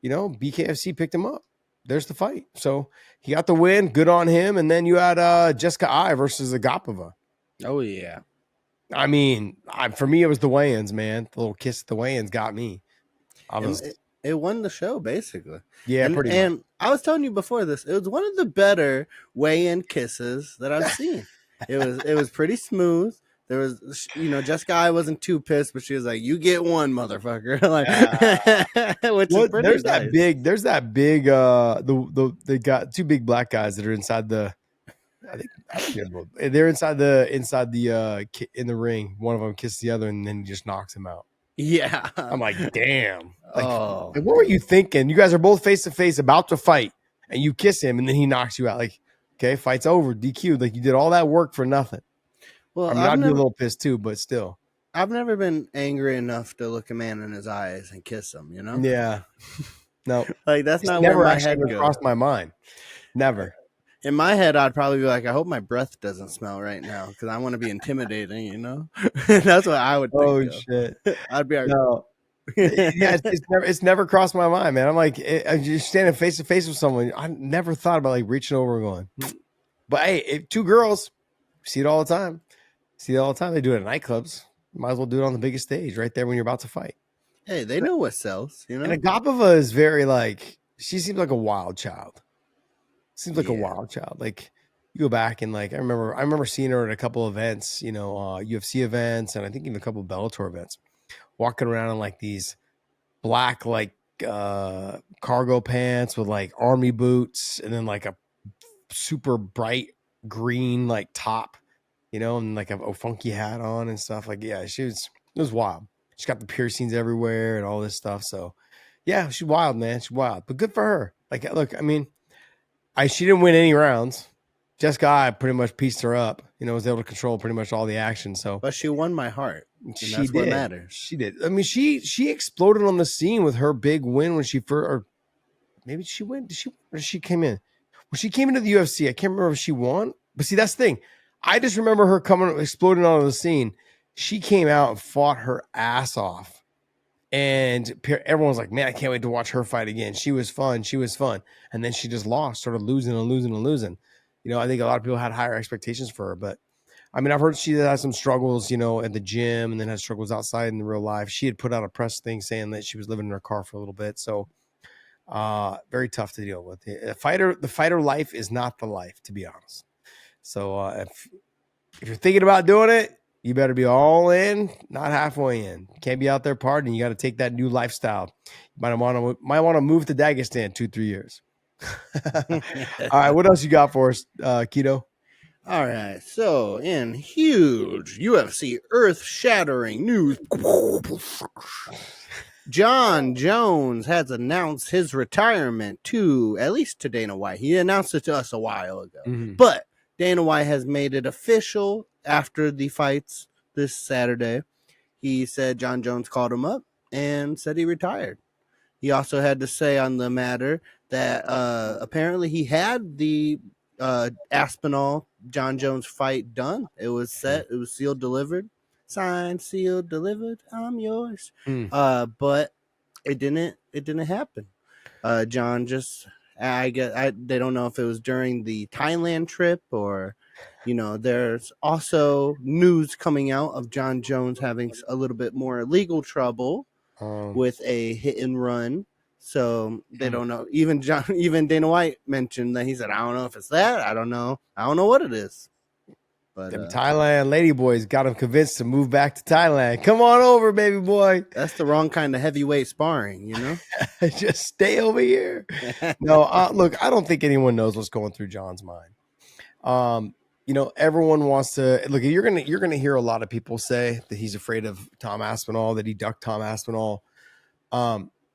BKFC picked him up. There's the fight. So he got the win. Good on him. And then you had Jessica I versus Agapova. Oh, yeah. I mean, for me, it was the weigh-ins, man. The little kiss at the weigh-ins got me. It won the show, basically. Yeah, pretty much. And I was telling you before this, it was one of the better weigh-in kisses that I've seen. It was pretty smooth. There was, Jessica I wasn't too pissed, but she was like, "You get one, motherfucker." Which is pretty there's nice. There's that big. They got two big black guys that are inside the. I think they're inside the in the ring. One of them kisses the other, and then he just knocks him out. Yeah, I'm like, damn. Like, what were you thinking? You guys are both face to face, about to fight, and you kiss him, and then he knocks you out. Like, okay, fight's over, DQ. Like, you did all that work for nothing. Well, I'd be a little pissed too, but still. I've never been angry enough to look a man in his eyes and kiss him, Yeah. No. Like, that's not never where my actually head goes. crossed my mind. Never. In my head, I'd probably be like, I hope my breath doesn't smell right now because I want to be intimidating, That's what I would think. Oh, shit. I'd be like, no. Yeah, it's never crossed my mind, man. I'm like, you're standing face to face with someone. I never thought about like reaching over and going. But hey, two girls, see it all the time. They do it at nightclubs. Might as well do it on the biggest stage right there when you're about to fight. Hey, they know what sells, And Agapova is very she seems like a wild child. Like, you go back and like, I remember seeing her at a couple events, UFC events, and I think even a couple of Bellator events, walking around in like these black, cargo pants with like army boots and then like a super bright green, top, and like a funky hat on and stuff. Like, yeah, it was wild. She's got the piercings everywhere and all this stuff. So yeah, she's wild, man. She's wild, but good for her. Like, look, I mean, she didn't win any rounds. Jessica I pretty much pieced her up. Was able to control pretty much all the action. So, but she won my heart. She that's did. What matters. She did. I mean, she exploded on the scene with her big win when she first, or maybe she went. She came in? When she came into the UFC, I can't remember if she won. But see, that's the thing. I just remember her exploding onto the scene. She came out and fought her ass off, and everyone was like, "Man, I can't wait to watch her fight again." She was fun. And then she just lost, started losing. I think a lot of people had higher expectations for her, but. I mean, I've heard she had some struggles, at the gym, and then had struggles outside in the real life. She had put out a press thing saying that she was living in her car for a little bit. So very tough to deal with. The fighter life is not the life, to be honest. So if you're thinking about doing it, you better be all in, not halfway in. You can't be out there partying. You got to take that new lifestyle. You might want to move to Dagestan 2-3 years. All right, what else you got for us, Keto? All right, so in huge UFC earth-shattering news, Jon Jones has announced his retirement at least to Dana White. He announced it to us a while ago, but Dana White has made it official after the fights this Saturday. He said Jon Jones called him up and said he retired. He also had to say on the matter that apparently he had the Aspinall Jon Jones fight done. It was set. It was sealed, delivered, signed, sealed, delivered. I'm yours. But it didn't happen. Jon just, they don't know if it was during the Thailand trip or, there's also news coming out of Jon Jones having a little bit more legal trouble with a hit and run. So they don't know. Even Dana White mentioned that. He said, I don't know if it's that. I don't know what it is. But them Thailand lady boys got him convinced to move back to Thailand. Come on over, baby boy. That's the wrong kind of heavyweight sparring, Just stay over here. No, look, I don't think anyone knows what's going through Jon's mind. Everyone wants to look. You're gonna hear a lot of people say that he's afraid of Tom Aspinall, that he ducked Tom Aspinall.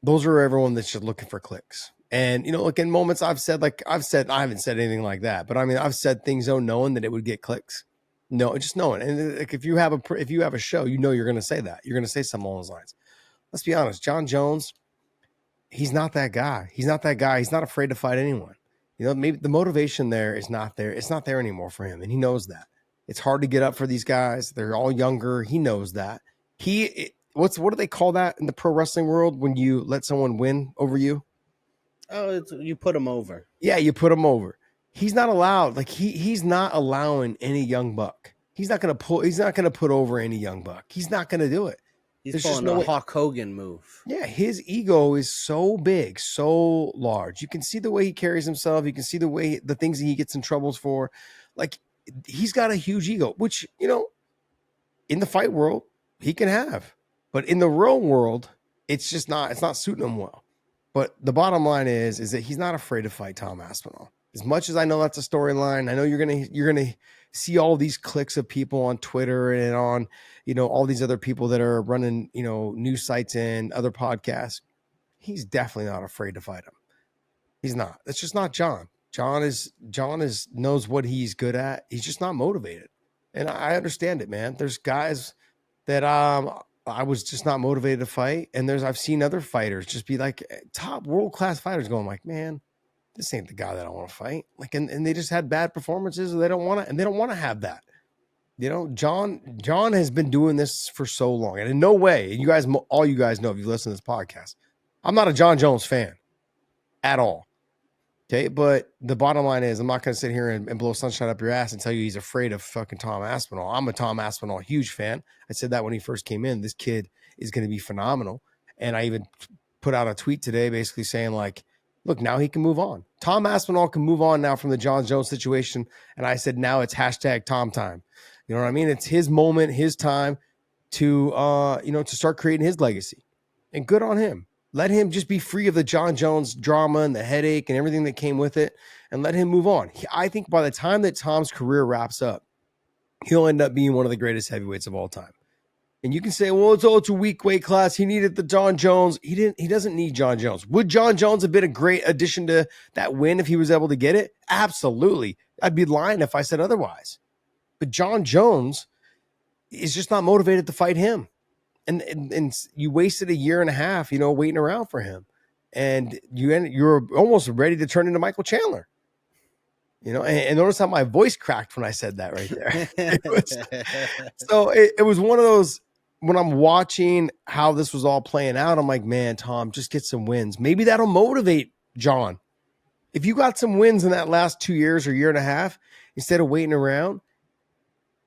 Those are everyone that's just looking for clicks. And, look, in moments I haven't said anything like that, but I mean, I've said things knowing that it would get clicks. No, just knowing. And like, if you have a show, you're going to say that. You're going to say something along those lines. Let's be honest. Jon Jones, he's not that guy. He's not that guy. He's not afraid to fight anyone. Maybe the motivation there is not there. It's not there anymore for him. And he knows that. It's hard to get up for these guys. They're all younger. He knows that. What do they call that in the pro wrestling world when you let someone win over you? Oh, you put him over. Yeah, you put him over. He's not allowed. Like he's not allowing any young buck. He's not going to put over any young buck. He's not going to do it. He's pulling a Hulk Hogan move. Yeah, his ego is so big, so large. You can see the way he carries himself. You can see the things that he gets in troubles for. Like he's got a huge ego, which, in the fight world, he can have. But in the real world, it's not suiting him well. But the bottom line is that he's not afraid to fight Tom Aspinall. As much as I know that's a storyline, I know you're gonna see all these clicks of people on Twitter and on, all these other people that are running, news sites and other podcasts. He's definitely not afraid to fight him. He's not. That's just not Jon. Jon knows what he's good at. He's just not motivated. And I understand it, man. There's guys that I was just not motivated to fight. And I've seen other fighters just be like top world-class fighters going like, man, this ain't the guy that I want to fight. Like, and they just had bad performances and they don't want to have that. Jon has been doing this for so long. And in no way, and all you guys know, if you listen to this podcast, I'm not a Jon Jones fan at all. Okay. But the bottom line is I'm not going to sit here and blow sunshine up your ass and tell you he's afraid of fucking Tom Aspinall. I'm a Tom Aspinall huge fan. I said that when he first came in. This kid is going to be phenomenal. And I even put out a tweet today basically saying like, look, now he can move on. Tom Aspinall can move on now from the Jon Jones situation. And I said, now it's hashtag Tom time. You know what I mean? It's his moment, his time to, to start creating his legacy. And good on him. Let him just be free of the Jon Jones drama and the headache and everything that came with it, and let him move on. I think by the time that Tom's career wraps up, he'll end up being one of the greatest heavyweights of all time. And you can say, well, it's a weak weight class. He needed the Jon Jones. He doesn't need Jon Jones. Would Jon Jones have been a great addition to that win if he was able to get it? Absolutely. I'd be lying if I said otherwise. But Jon Jones is just not motivated to fight him. And you wasted 1.5 years, waiting around for him. And you're almost ready to turn into Michael Chandler. And notice how my voice cracked when I said that right there. It was one of those, when I'm watching how this was all playing out, I'm like, man, Tom, just get some wins. Maybe that'll motivate Jon. If you got some wins in that last 2 years or 1.5 years, instead of waiting around,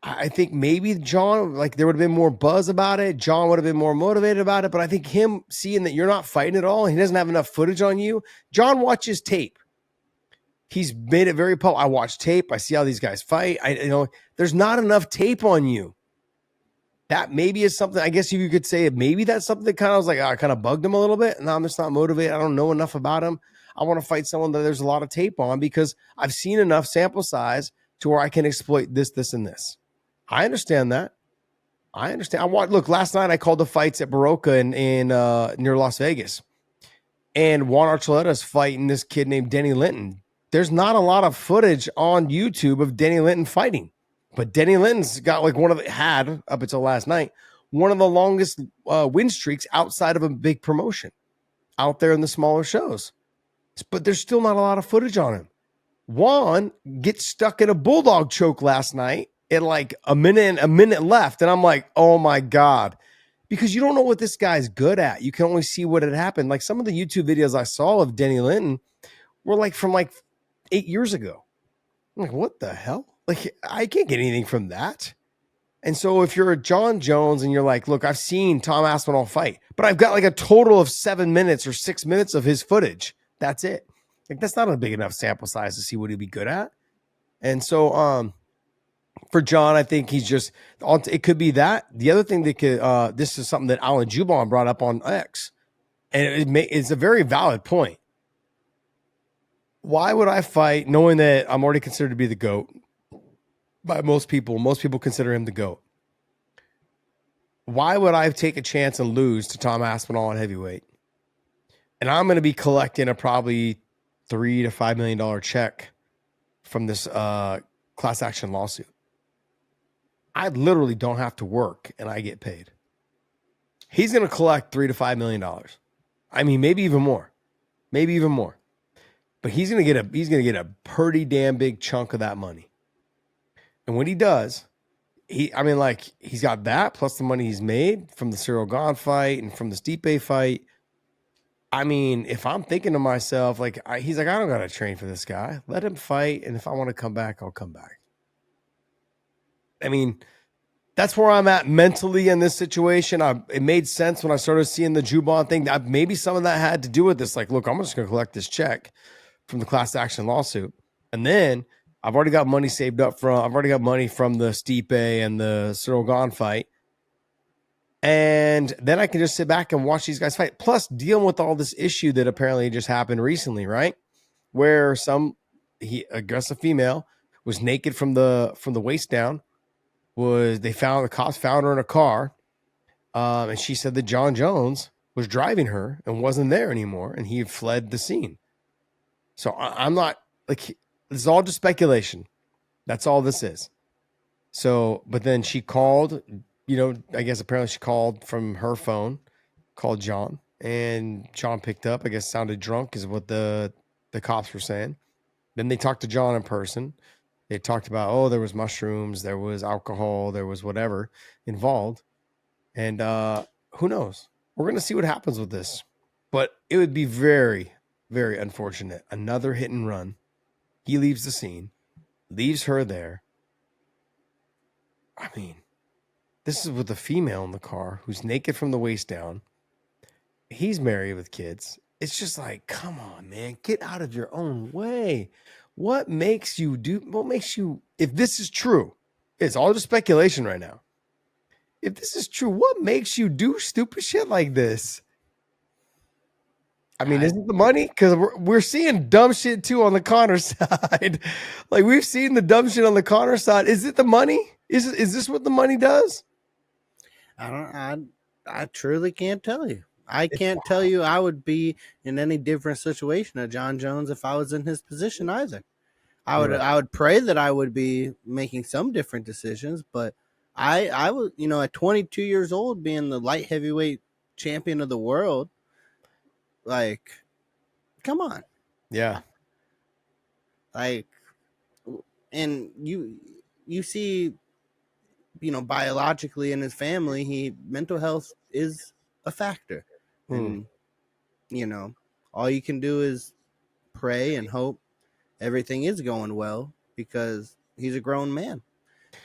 I think maybe Jon, there would have been more buzz about it. Jon would have been more motivated about it. But I think him seeing that you're not fighting at all, he doesn't have enough footage on you. Jon watches tape. He's made it very public. I watch tape. I see how these guys fight. There's not enough tape on you. That maybe is something, I guess you could say, maybe that's something that kind of was kind of bugged him a little bit. No, I'm just not motivated. I don't know enough about him. I want to fight someone that there's a lot of tape on because I've seen enough sample size to where I can exploit this, this, and this. I understand that. I understand. Look, last night I called the fights at Borroka in near Las Vegas. And Juan Archuleta's fighting this kid named Denny Linton. There's not a lot of footage on YouTube of Denny Linton fighting. But Denny Linton's got had, up until last night, one of the longest win streaks outside of a big promotion out there in the smaller shows. But there's still not a lot of footage on him. Juan gets stuck in a bulldog choke last night at a minute left. And I'm like, oh my God. Because you don't know what this guy's good at. You can only see what had happened. Some of the YouTube videos I saw of Denny Linton were from 8 years ago. I'm like, what the hell? I can't get anything from that. And so if you're a Jon Jones and you're like, look, I've seen Tom Aspinall fight, but I've got a total of 7 minutes or 6 minutes of his footage. That's it. That's not a big enough sample size to see what he'd be good at. And so for Jon, I think he's just, it could be that. The other thing that could, this is something that Alan Jubon brought up on X, and it's a very valid point. Why would I fight knowing that I'm already considered to be the GOAT by most people? Most people consider him the GOAT. Why would I take a chance and lose to Tom Aspinall on heavyweight? And I'm going to be collecting a probably $3 to $5 million check from this class action lawsuit. I literally don't have to work and I get paid. He's going to collect $3 to $5 million. I mean, maybe even more. But he's going to get a pretty damn big chunk of that money. And when he does, he's got that plus the money he's made from the Cyril Gane fight and from the Stipe fight. I mean, if I'm thinking to myself, he's I don't got to train for this guy. Let him fight. And if I want to come back, I'll come back. I mean, that's where I'm at mentally in this situation. It made sense when I started seeing the Jubon thing. Maybe some of that had to do with this. Look, I'm just going to collect this check from the class action lawsuit. And then I've already got money saved up I've already got money from the Stipe and the Cyril Gane fight. And then I can just sit back and watch these guys fight. Plus dealing with all this issue that apparently just happened recently, right? Where aggressive female was naked from the waist down. The cops found her in a car. And she said that Jon Jones was driving her and wasn't there anymore. And he had fled the scene. So I'm not this is all just speculation. That's all this is. So, but then she called, I guess apparently she called from her phone, called Jon, and Jon picked up, I guess sounded drunk is what the cops were saying. Then they talked to Jon in person. They talked about, there was mushrooms, there was alcohol, there was whatever involved. And who knows? We're going to see what happens with this. But it would be very, very unfortunate. Another hit and run. He leaves the scene, leaves her there. I mean, this is with a female in the car who's naked from the waist down. He's married with kids. It's just come on, man, get out of your own way. What makes you, if this is true, it's all just speculation right now. If this is true, what makes you do stupid shit like this? I mean, is it the money? Because we're seeing dumb shit too on the Conor side. We've seen the dumb shit on the Conor side. Is it the money? Is this what the money does? I truly can't tell you. I can't tell you I would be in any different situation of Jon Jones if I was in his position either. I would pray that I would be making some different decisions, but I was, at 22 years old, being the light heavyweight champion of the world, like, come on. Yeah. Like, and you see, biologically in his family, mental health is a factor. And, all you can do is pray and hope everything is going well, because he's a grown man.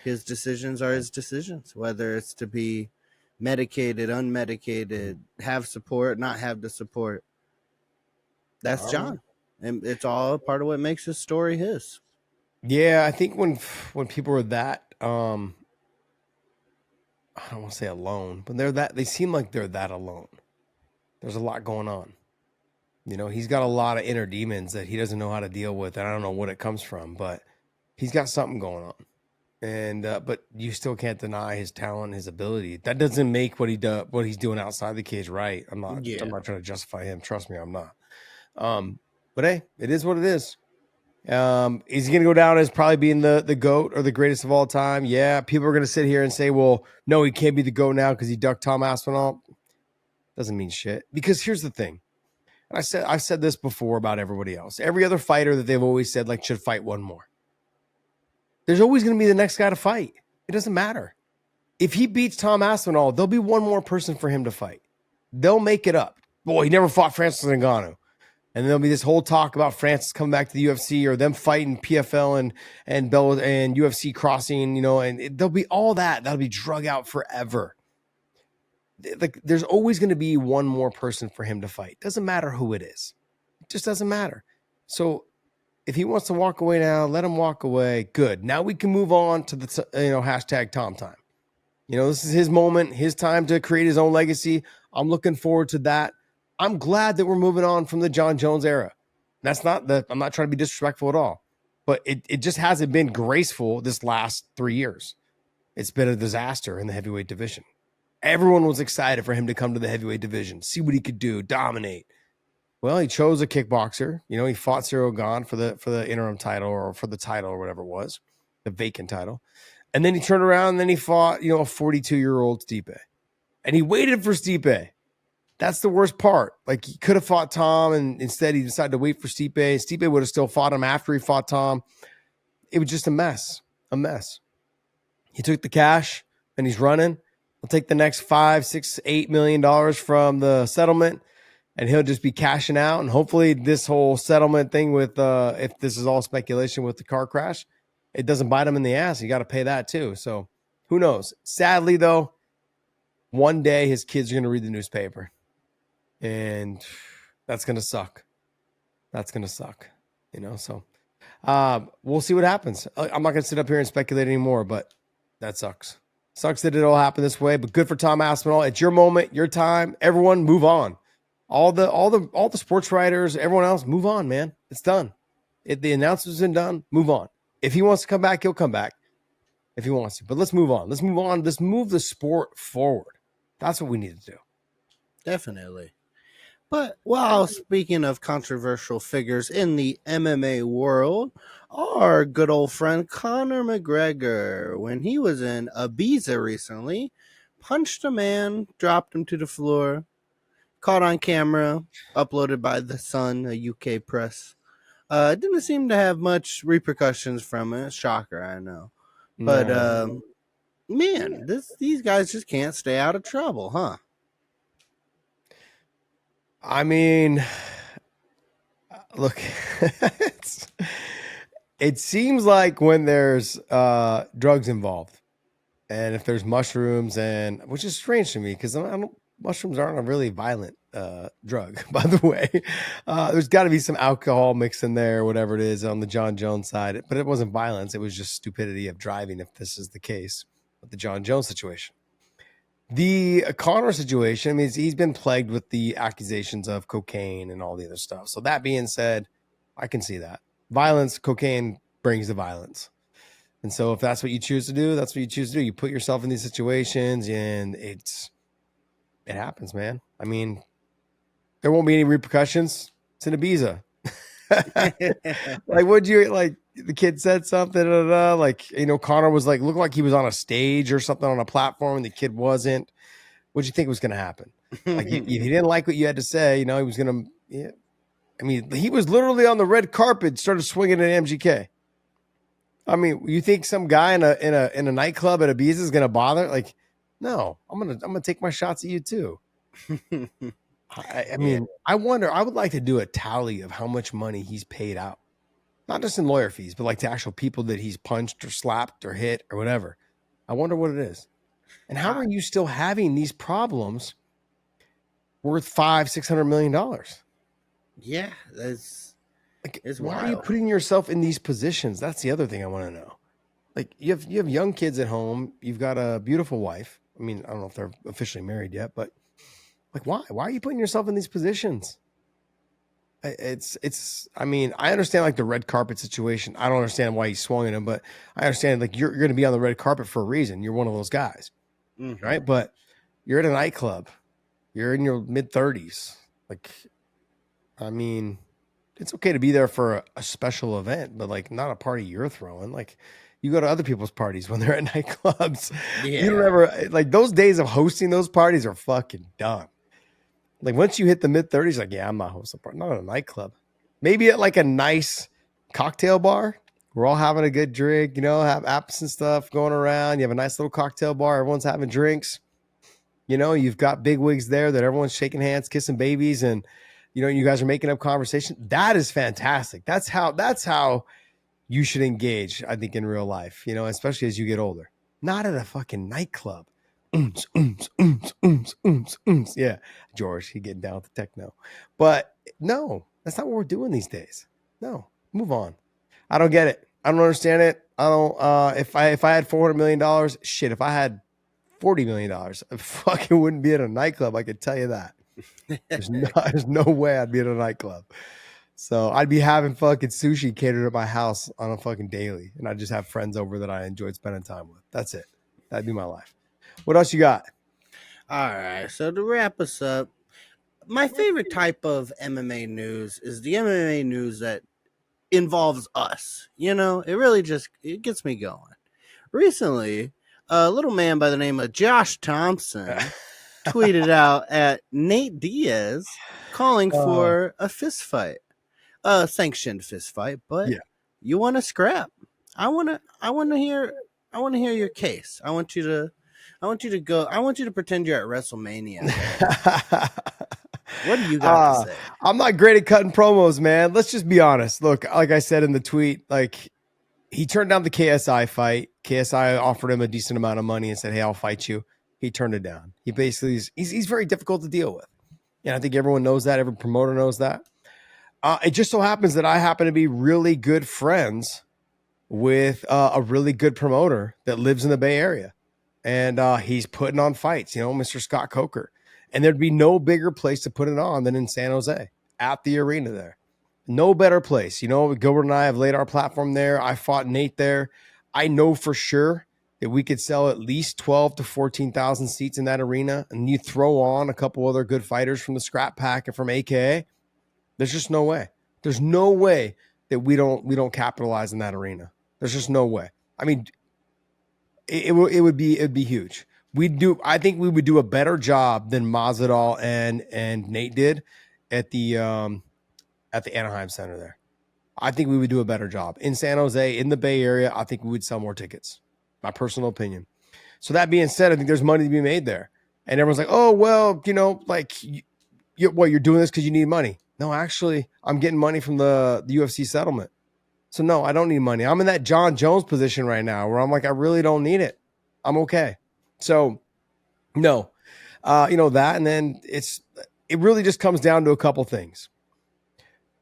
His decisions are his decisions, whether it's to be medicated, unmedicated, have support, not have the support. That's Jon. And it's all part of what makes his story his. Yeah, I think when people are that I don't want to say alone, but they seem like they're that alone. There's a lot going on. He's got a lot of inner demons that he doesn't know how to deal with, and I don't know what it comes from, but he's got something going on. And but you still can't deny his talent, his ability. That doesn't make what he's doing outside the cage right. I'm not trying to justify him. Trust me, I'm not. But hey, it is what it is. Is he going to go down as probably being the GOAT or the greatest of all time? Yeah, people are going to sit here and say, well, no, he can't be the GOAT now because he ducked Tom Aspinall. Doesn't mean shit. Because here's the thing. And I've said this before about everybody else. Every other fighter that they've always said should fight one more. There's always going to be the next guy to fight. It doesn't matter. If he beats Tom Aspinall, there'll be one more person for him to fight. They'll make it up. Boy, he never fought Francis Ngannou. And there'll be this whole talk about Francis coming back to the UFC, or them fighting PFL and UFC crossing, and there'll be all that. That'll be drug out forever. There's always going to be one more person for him to fight. Doesn't matter who it is. It just doesn't matter. So if he wants to walk away now, let him walk away. Good. Now we can move on to the hashtag Tom time. This is his moment, his time to create his own legacy. I'm looking forward to that. I'm glad that we're moving on from the Jon Jones era. I'm not trying to be disrespectful at all, but it just hasn't been graceful this last 3 years. It's been a disaster in the heavyweight division. Everyone was excited for him to come to the heavyweight division, see what he could do, dominate. Well, he chose a kickboxer. He fought Cyril Gane for the interim title, or for the title, or whatever it was, the vacant title. And then he turned around and then he fought, a 42-year-old Stipe. And he waited for Stipe. That's the worst part. He could have fought Tom, and instead he decided to wait for Stipe. Stipe would have still fought him after he fought Tom. It was just a mess. He took the cash and he's running. He'll take the next $5, $6, $8 million from the settlement, and he'll just be cashing out. And hopefully this whole settlement thing with, if this is all speculation with the car crash, it doesn't bite him in the ass. You got to pay that too. So who knows? Sadly though, one day his kids are going to read the newspaper, and that's going to suck. So we'll see what happens. I'm not going to sit up here and speculate anymore, but that sucks. Sucks that it all happened this way, but good for Tom Aspinall. It's your moment, your time. Everyone move on. All the sports writers, everyone else, move on, man. It's done. The announcement's been done. Move on. If he wants to come back, he'll come back. If he wants to. But let's move on. Let's move the sport forward. That's what we need to do. Definitely. But while speaking of controversial figures in the MMA world, our good old friend Conor McGregor, when he was in Ibiza recently, punched a man, dropped him to the floor, caught on camera, uploaded by The Sun, a UK press. Didn't seem to have much repercussions from it. Shocker, I know. But, man, these guys just can't stay out of trouble, huh? I mean, look, it seems like when there's drugs involved, and if there's mushrooms, which is strange to me because mushrooms aren't a really violent drug, by the way. There's got to be some alcohol mixed in there, whatever it is on the Jon Jones side, but it wasn't violence. It was just stupidity of driving, if this is the case with the Jon Jones situation. The Conor situation, I mean, he's been plagued with the accusations of cocaine and all the other stuff. So that being said, I can see that. Violence, cocaine brings the violence. And so if that's what you choose to do, that's what you choose to do. You put yourself in these situations, and it happens, man. I mean, there won't be any repercussions. It's in Ibiza. the kid said something, like, Conor was like, looked like he was on a stage or something on a platform, and the kid wasn't. What'd you think was going to happen? Like, he didn't like what you had to say, he was going to, yeah. I mean, he was literally on the red carpet, started swinging at MGK. I mean, you think some guy in a nightclub at Ibiza is going to bother? Like, no, I'm gonna take my shots at you too. I mean, I wonder. I would like to do a tally of how much money he's paid out, not just in lawyer fees, but like to actual people that he's punched or slapped or hit or whatever. I wonder what it is, and how are you still having these problems worth $500-600 million? Yeah, that's like, it's why wild. are you putting yourself in these positions? That's the other thing I want to know. Like, you have young kids at home. You've got a beautiful wife. I mean, I don't know if they're officially married yet, but like, why? Why are you putting yourself in these positions? It's. I mean, I understand like the red carpet situation. I don't understand why he swung at him, but I understand like you're going to be on the red carpet for a reason. You're one of those guys, right? But you're at a nightclub. You're in your mid-30s. Like, I mean, it's okay to be there for a special event, but like not a party you're throwing. Like, you go to other people's parties when they're at nightclubs. Yeah. You don't ever, like, those days of hosting those parties are fucking done. Like, once you hit the mid-30s, like, yeah, I'm not hosting a party. Not at a nightclub. Maybe at like a nice cocktail bar. We're all having a good drink, have apps and stuff going around. You have a nice little cocktail bar. Everyone's having drinks. You've got big wigs there that everyone's shaking hands, kissing babies, and you guys are making up conversation. That is fantastic. That's how you should engage, I think, in real life, especially as you get older. Not at a fucking nightclub. Yeah, George, he getting down with the techno. But no, that's not what we're doing these days. No, move on. I don't get it. I don't understand it. I don't. If I had $400 million, shit. If I had $40 million, I fucking wouldn't be at a nightclub. I could tell you that. There's no way I'd be at a nightclub. So I'd be having fucking sushi catered at my house on a fucking daily, and I'd just have friends over that I enjoyed spending time with. That's it. That'd be my life. What else you got? All right. So to wrap us up, my favorite type of MMA news is the MMA news that involves us. It really it gets me going. Recently, a little man by the name of Josh Thompson tweeted out at Nate Diaz calling for a fist fight, a sanctioned fist fight. But you want to scrap? I want to hear your case. I want you to go. I want you to pretend you're at WrestleMania. What do you got to say? I'm not great at cutting promos, man. Let's just be honest. Look, like I said in the tweet, like, he turned down the KSI fight. KSI offered him a decent amount of money and said, "Hey, I'll fight you." He turned it down. He basically he's very difficult to deal with. And I think everyone knows that. Every promoter knows that. It just so happens that I happen to be really good friends with a really good promoter that lives in the Bay Area. And he's putting on fights, Mr. Scott Coker. And there'd be no bigger place to put it on than in San Jose at the arena there. No better place. Gilbert and I have laid our platform there. I fought Nate there. I know for sure that we could sell at least 12 to 14,000 seats in that arena. And you throw on a couple other good fighters from the Scrap Pack and from AKA. There's just no way. There's no way that we don't capitalize in that arena. There's just no way. I mean, it'd be huge. I think we would do a better job than Masvidal and Nate did at the Anaheim Center there. I think we would do a better job in San Jose, in the Bay Area. I think we would sell more tickets. My personal opinion. So that being said, I think there's money to be made there. And everyone's like, "Oh, well, you're doing this because you need money." No, actually, I'm getting money from the UFC settlement. So no, I don't need money. I'm in that Jon Jones position right now where I'm like, I really don't need it. I'm okay. So no, that. And then it really just comes down to a couple things.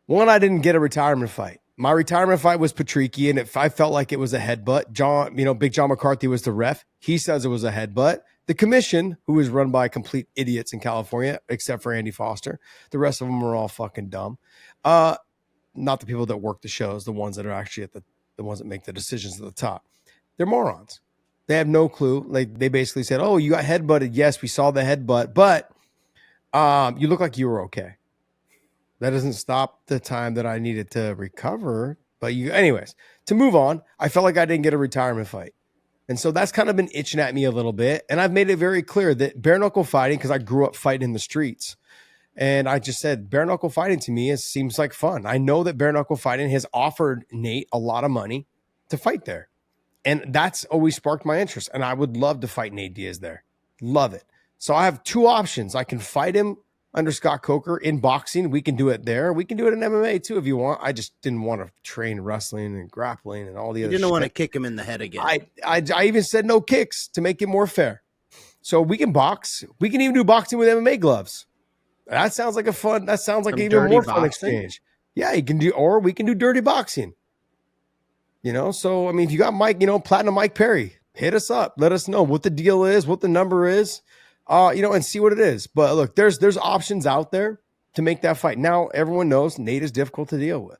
One, I didn't get a retirement fight. My retirement fight was Patricky, and I felt like it was a headbutt. Big John McCarthy was the ref. He says it was a headbutt. The commission, who is run by complete idiots in California, except for Andy Foster, the rest of them are all fucking dumb. Not the people that work the shows, the ones that are actually the ones that make the decisions at the top. They're morons. They have no clue. Like, they basically said, "Oh, you got headbutted. Yes, we saw the headbutt, but you look like you were okay." That doesn't stop the time that I needed to recover But anyways, to move on, I felt like I didn't get a retirement fight. And so that's kind of been itching at me a little bit. And I've made it very clear that bare knuckle fighting, because I grew up fighting in the streets. And I just said, bare knuckle fighting to me seems like fun. I know that bare knuckle fighting has offered Nate a lot of money to fight there. And that's always sparked my interest. And I would love to fight Nate Diaz there. Love it. So I have two options. I can fight him under Scott Coker in boxing. We can do it there. We can do it in MMA too if you want. I just didn't want to train wrestling and grappling and all the other shit. You didn't want to kick him in the head again. I even said no kicks to make it more fair. So we can box. We can even do boxing with MMA gloves. That sounds like an even more fun exchange. Yeah, you can do, or we can do dirty boxing. So I mean, if you got Mike, Platinum Mike Perry, hit us up. Let us know what the deal is, what the number is. And see what it is. But look, there's options out there to make that fight. Now, everyone knows Nate is difficult to deal with.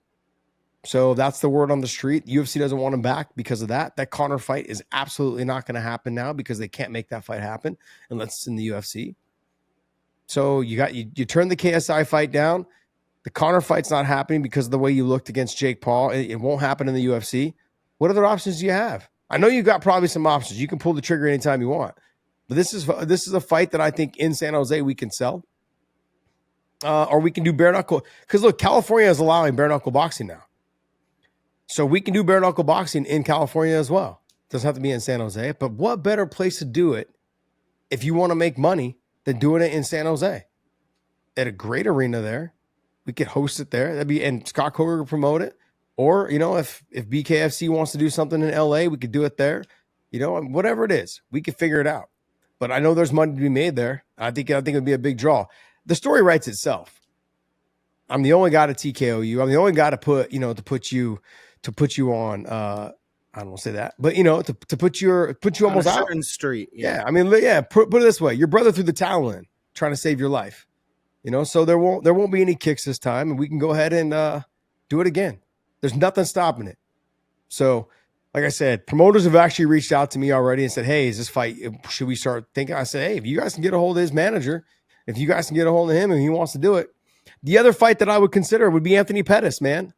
So that's the word on the street. UFC doesn't want him back because of that. That Conor fight is absolutely not going to happen now because they can't make that fight happen unless it's in the UFC. So you turn the KSI fight down. The Conor fight's not happening because of the way you looked against Jake Paul. It won't happen in the UFC. What other options do you have? I know you got probably some options. You can pull the trigger anytime you want. But this is a fight that I think in San Jose we can sell. Or we can do bare knuckle. Because look, California is allowing bare knuckle boxing now. So we can do bare knuckle boxing in California as well. Doesn't have to be in San Jose. But what better place to do it if you want to make money than doing it in San Jose? At a great arena there. We could host it there. And Scott Coker could promote it. Or, if BKFC wants to do something in LA, we could do it there. Whatever it is, we could figure it out. But I know there's money to be made there. I think it would be a big draw. The story writes itself. I'm the only guy to TKO you. I'm the only guy to put you on. I don't want to say that, but to put you almost out. Certain street. Yeah. I mean, put it this way: your brother threw the towel in, trying to save your life. So there won't be any kicks this time, and we can go ahead and do it again. There's nothing stopping it. So. Like I said, promoters have actually reached out to me already and said, hey, is this fight, should we start thinking? I said, hey, if you guys can get a hold of his manager, if you guys can get a hold of him and he wants to do it. The other fight that I would consider would be Anthony Pettis, man.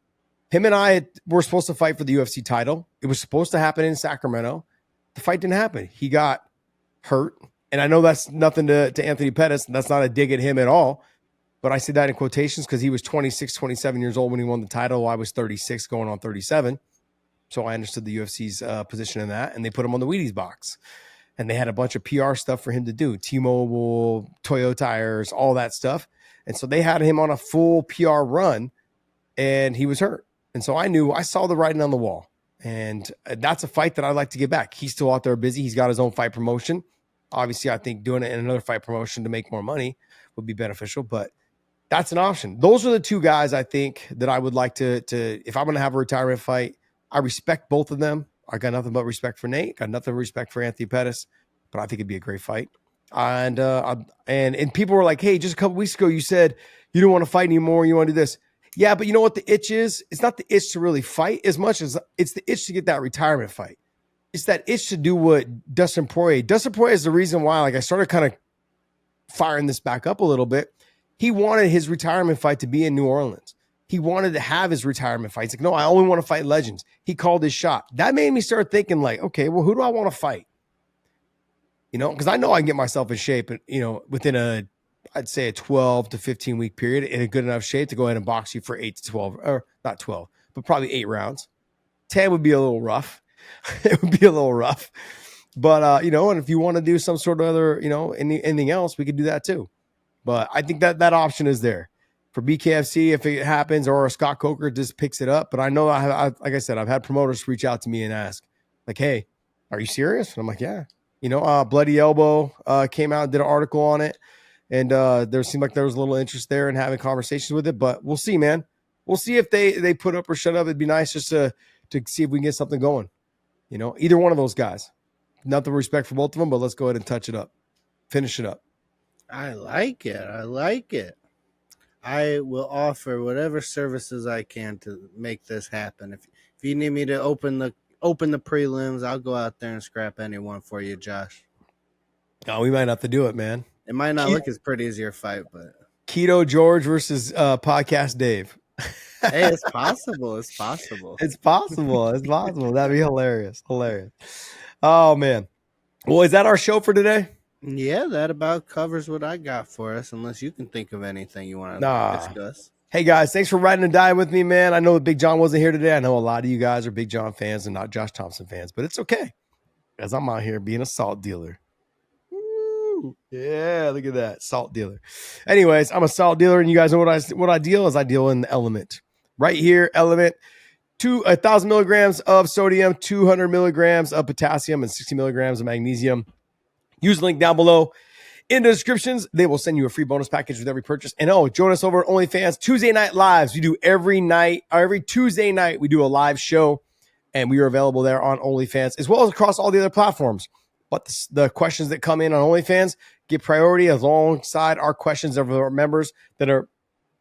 Him and I were supposed to fight for the UFC title. It was supposed to happen in Sacramento. The fight didn't happen. He got hurt. And I know that's nothing to Anthony Pettis. And that's not a dig at him at all. But I say that in quotations because he was 26, 27 years old when he won the title. I was 36 going on 37. So I understood the UFC's position in that, and they put him on the Wheaties box. And they had a bunch of PR stuff for him to do, T-Mobile, Toyo Tires, all that stuff. And so they had him on a full PR run, and he was hurt. And so I saw the writing on the wall. And that's a fight that I'd like to get back. He's still out there busy. He's got his own fight promotion. Obviously, I think doing it in another fight promotion to make more money would be beneficial, but that's an option. Those are the two guys I think that I would like to if I'm going to have a retirement fight. I respect both of them. I got nothing but respect for Nate. Got nothing but respect for Anthony Pettis. But I think it'd be a great fight. And people were like, hey, just a couple weeks ago, you said you don't want to fight anymore. You want to do this. Yeah, but you know what the itch is? It's not the itch to really fight as much as it's the itch to get that retirement fight. It's that itch to do what Dustin Poirier. Dustin Poirier is the reason why I started kind of firing this back up a little bit. He wanted his retirement fight to be in New Orleans. He wanted to have his retirement fight. He's like, no, I only want to fight legends. He called his shot. That made me start thinking like, okay, well, who do I want to fight? Because I know I can get myself in shape, within I'd say a 12 to 15 week period in a good enough shape to go ahead and box you for 8 to 12, or not 12, but probably 8 rounds. 10 would be a little rough. It would be a little rough. But, and if you want to do some sort of other, anything else, we could do that too. But I think that option is there. For BKFC, if it happens, or Scott Coker just picks it up. But I know, like I said, I've had promoters reach out to me and ask, like, hey, are you serious? And I'm like, yeah. Bloody Elbow came out and did an article on it. And there seemed like there was a little interest there in having conversations with it. But we'll see, man. We'll see if they put up or shut up. It'd be nice just to see if we can get something going. Either one of those guys. Nothing respect for both of them, but let's go ahead and touch it up. Finish it up. I like it. I will offer whatever services I can to make this happen. If you need me to open the prelims, I'll go out there and scrap anyone for you, Josh. No, we might have to do it, man. It might not look as pretty as your fight, but Keto George versus Podcast Dave. Hey, it's possible. It's possible. It's possible. It's possible. That'd be hilarious. Hilarious. Oh, man. Well, is that our show for today? Yeah, that about covers what I got for us, unless you can think of anything you want to Nah. discuss. Hey, guys, thanks for riding and dying with me, man. I know that Big John wasn't here today. I know a lot of you guys are Big John fans and not Josh Thompson fans, but it's okay, as I'm out here being a salt dealer. Woo. Yeah, look at that. Salt dealer. Anyways, I'm a salt dealer, and you guys know what I deal is I deal in the LMNT. Right here, LMNT. 1,000 milligrams of sodium, 200 milligrams of potassium, and 60 milligrams of magnesium. Use the link down below in the descriptions. They will send you a free bonus package with every purchase. And join us over at OnlyFans Tuesday night lives. We do every Tuesday night. We do a live show, and we are available there on OnlyFans as well as across all the other platforms. But the questions that come in on OnlyFans get priority alongside our questions of our members that are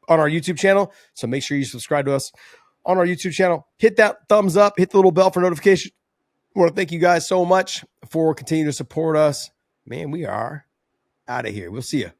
on our YouTube channel. So make sure you subscribe to us on our YouTube channel. Hit that thumbs up. Hit the little bell for notification. I want to thank you guys so much for continuing to support us. Man, we are out of here. We'll see you.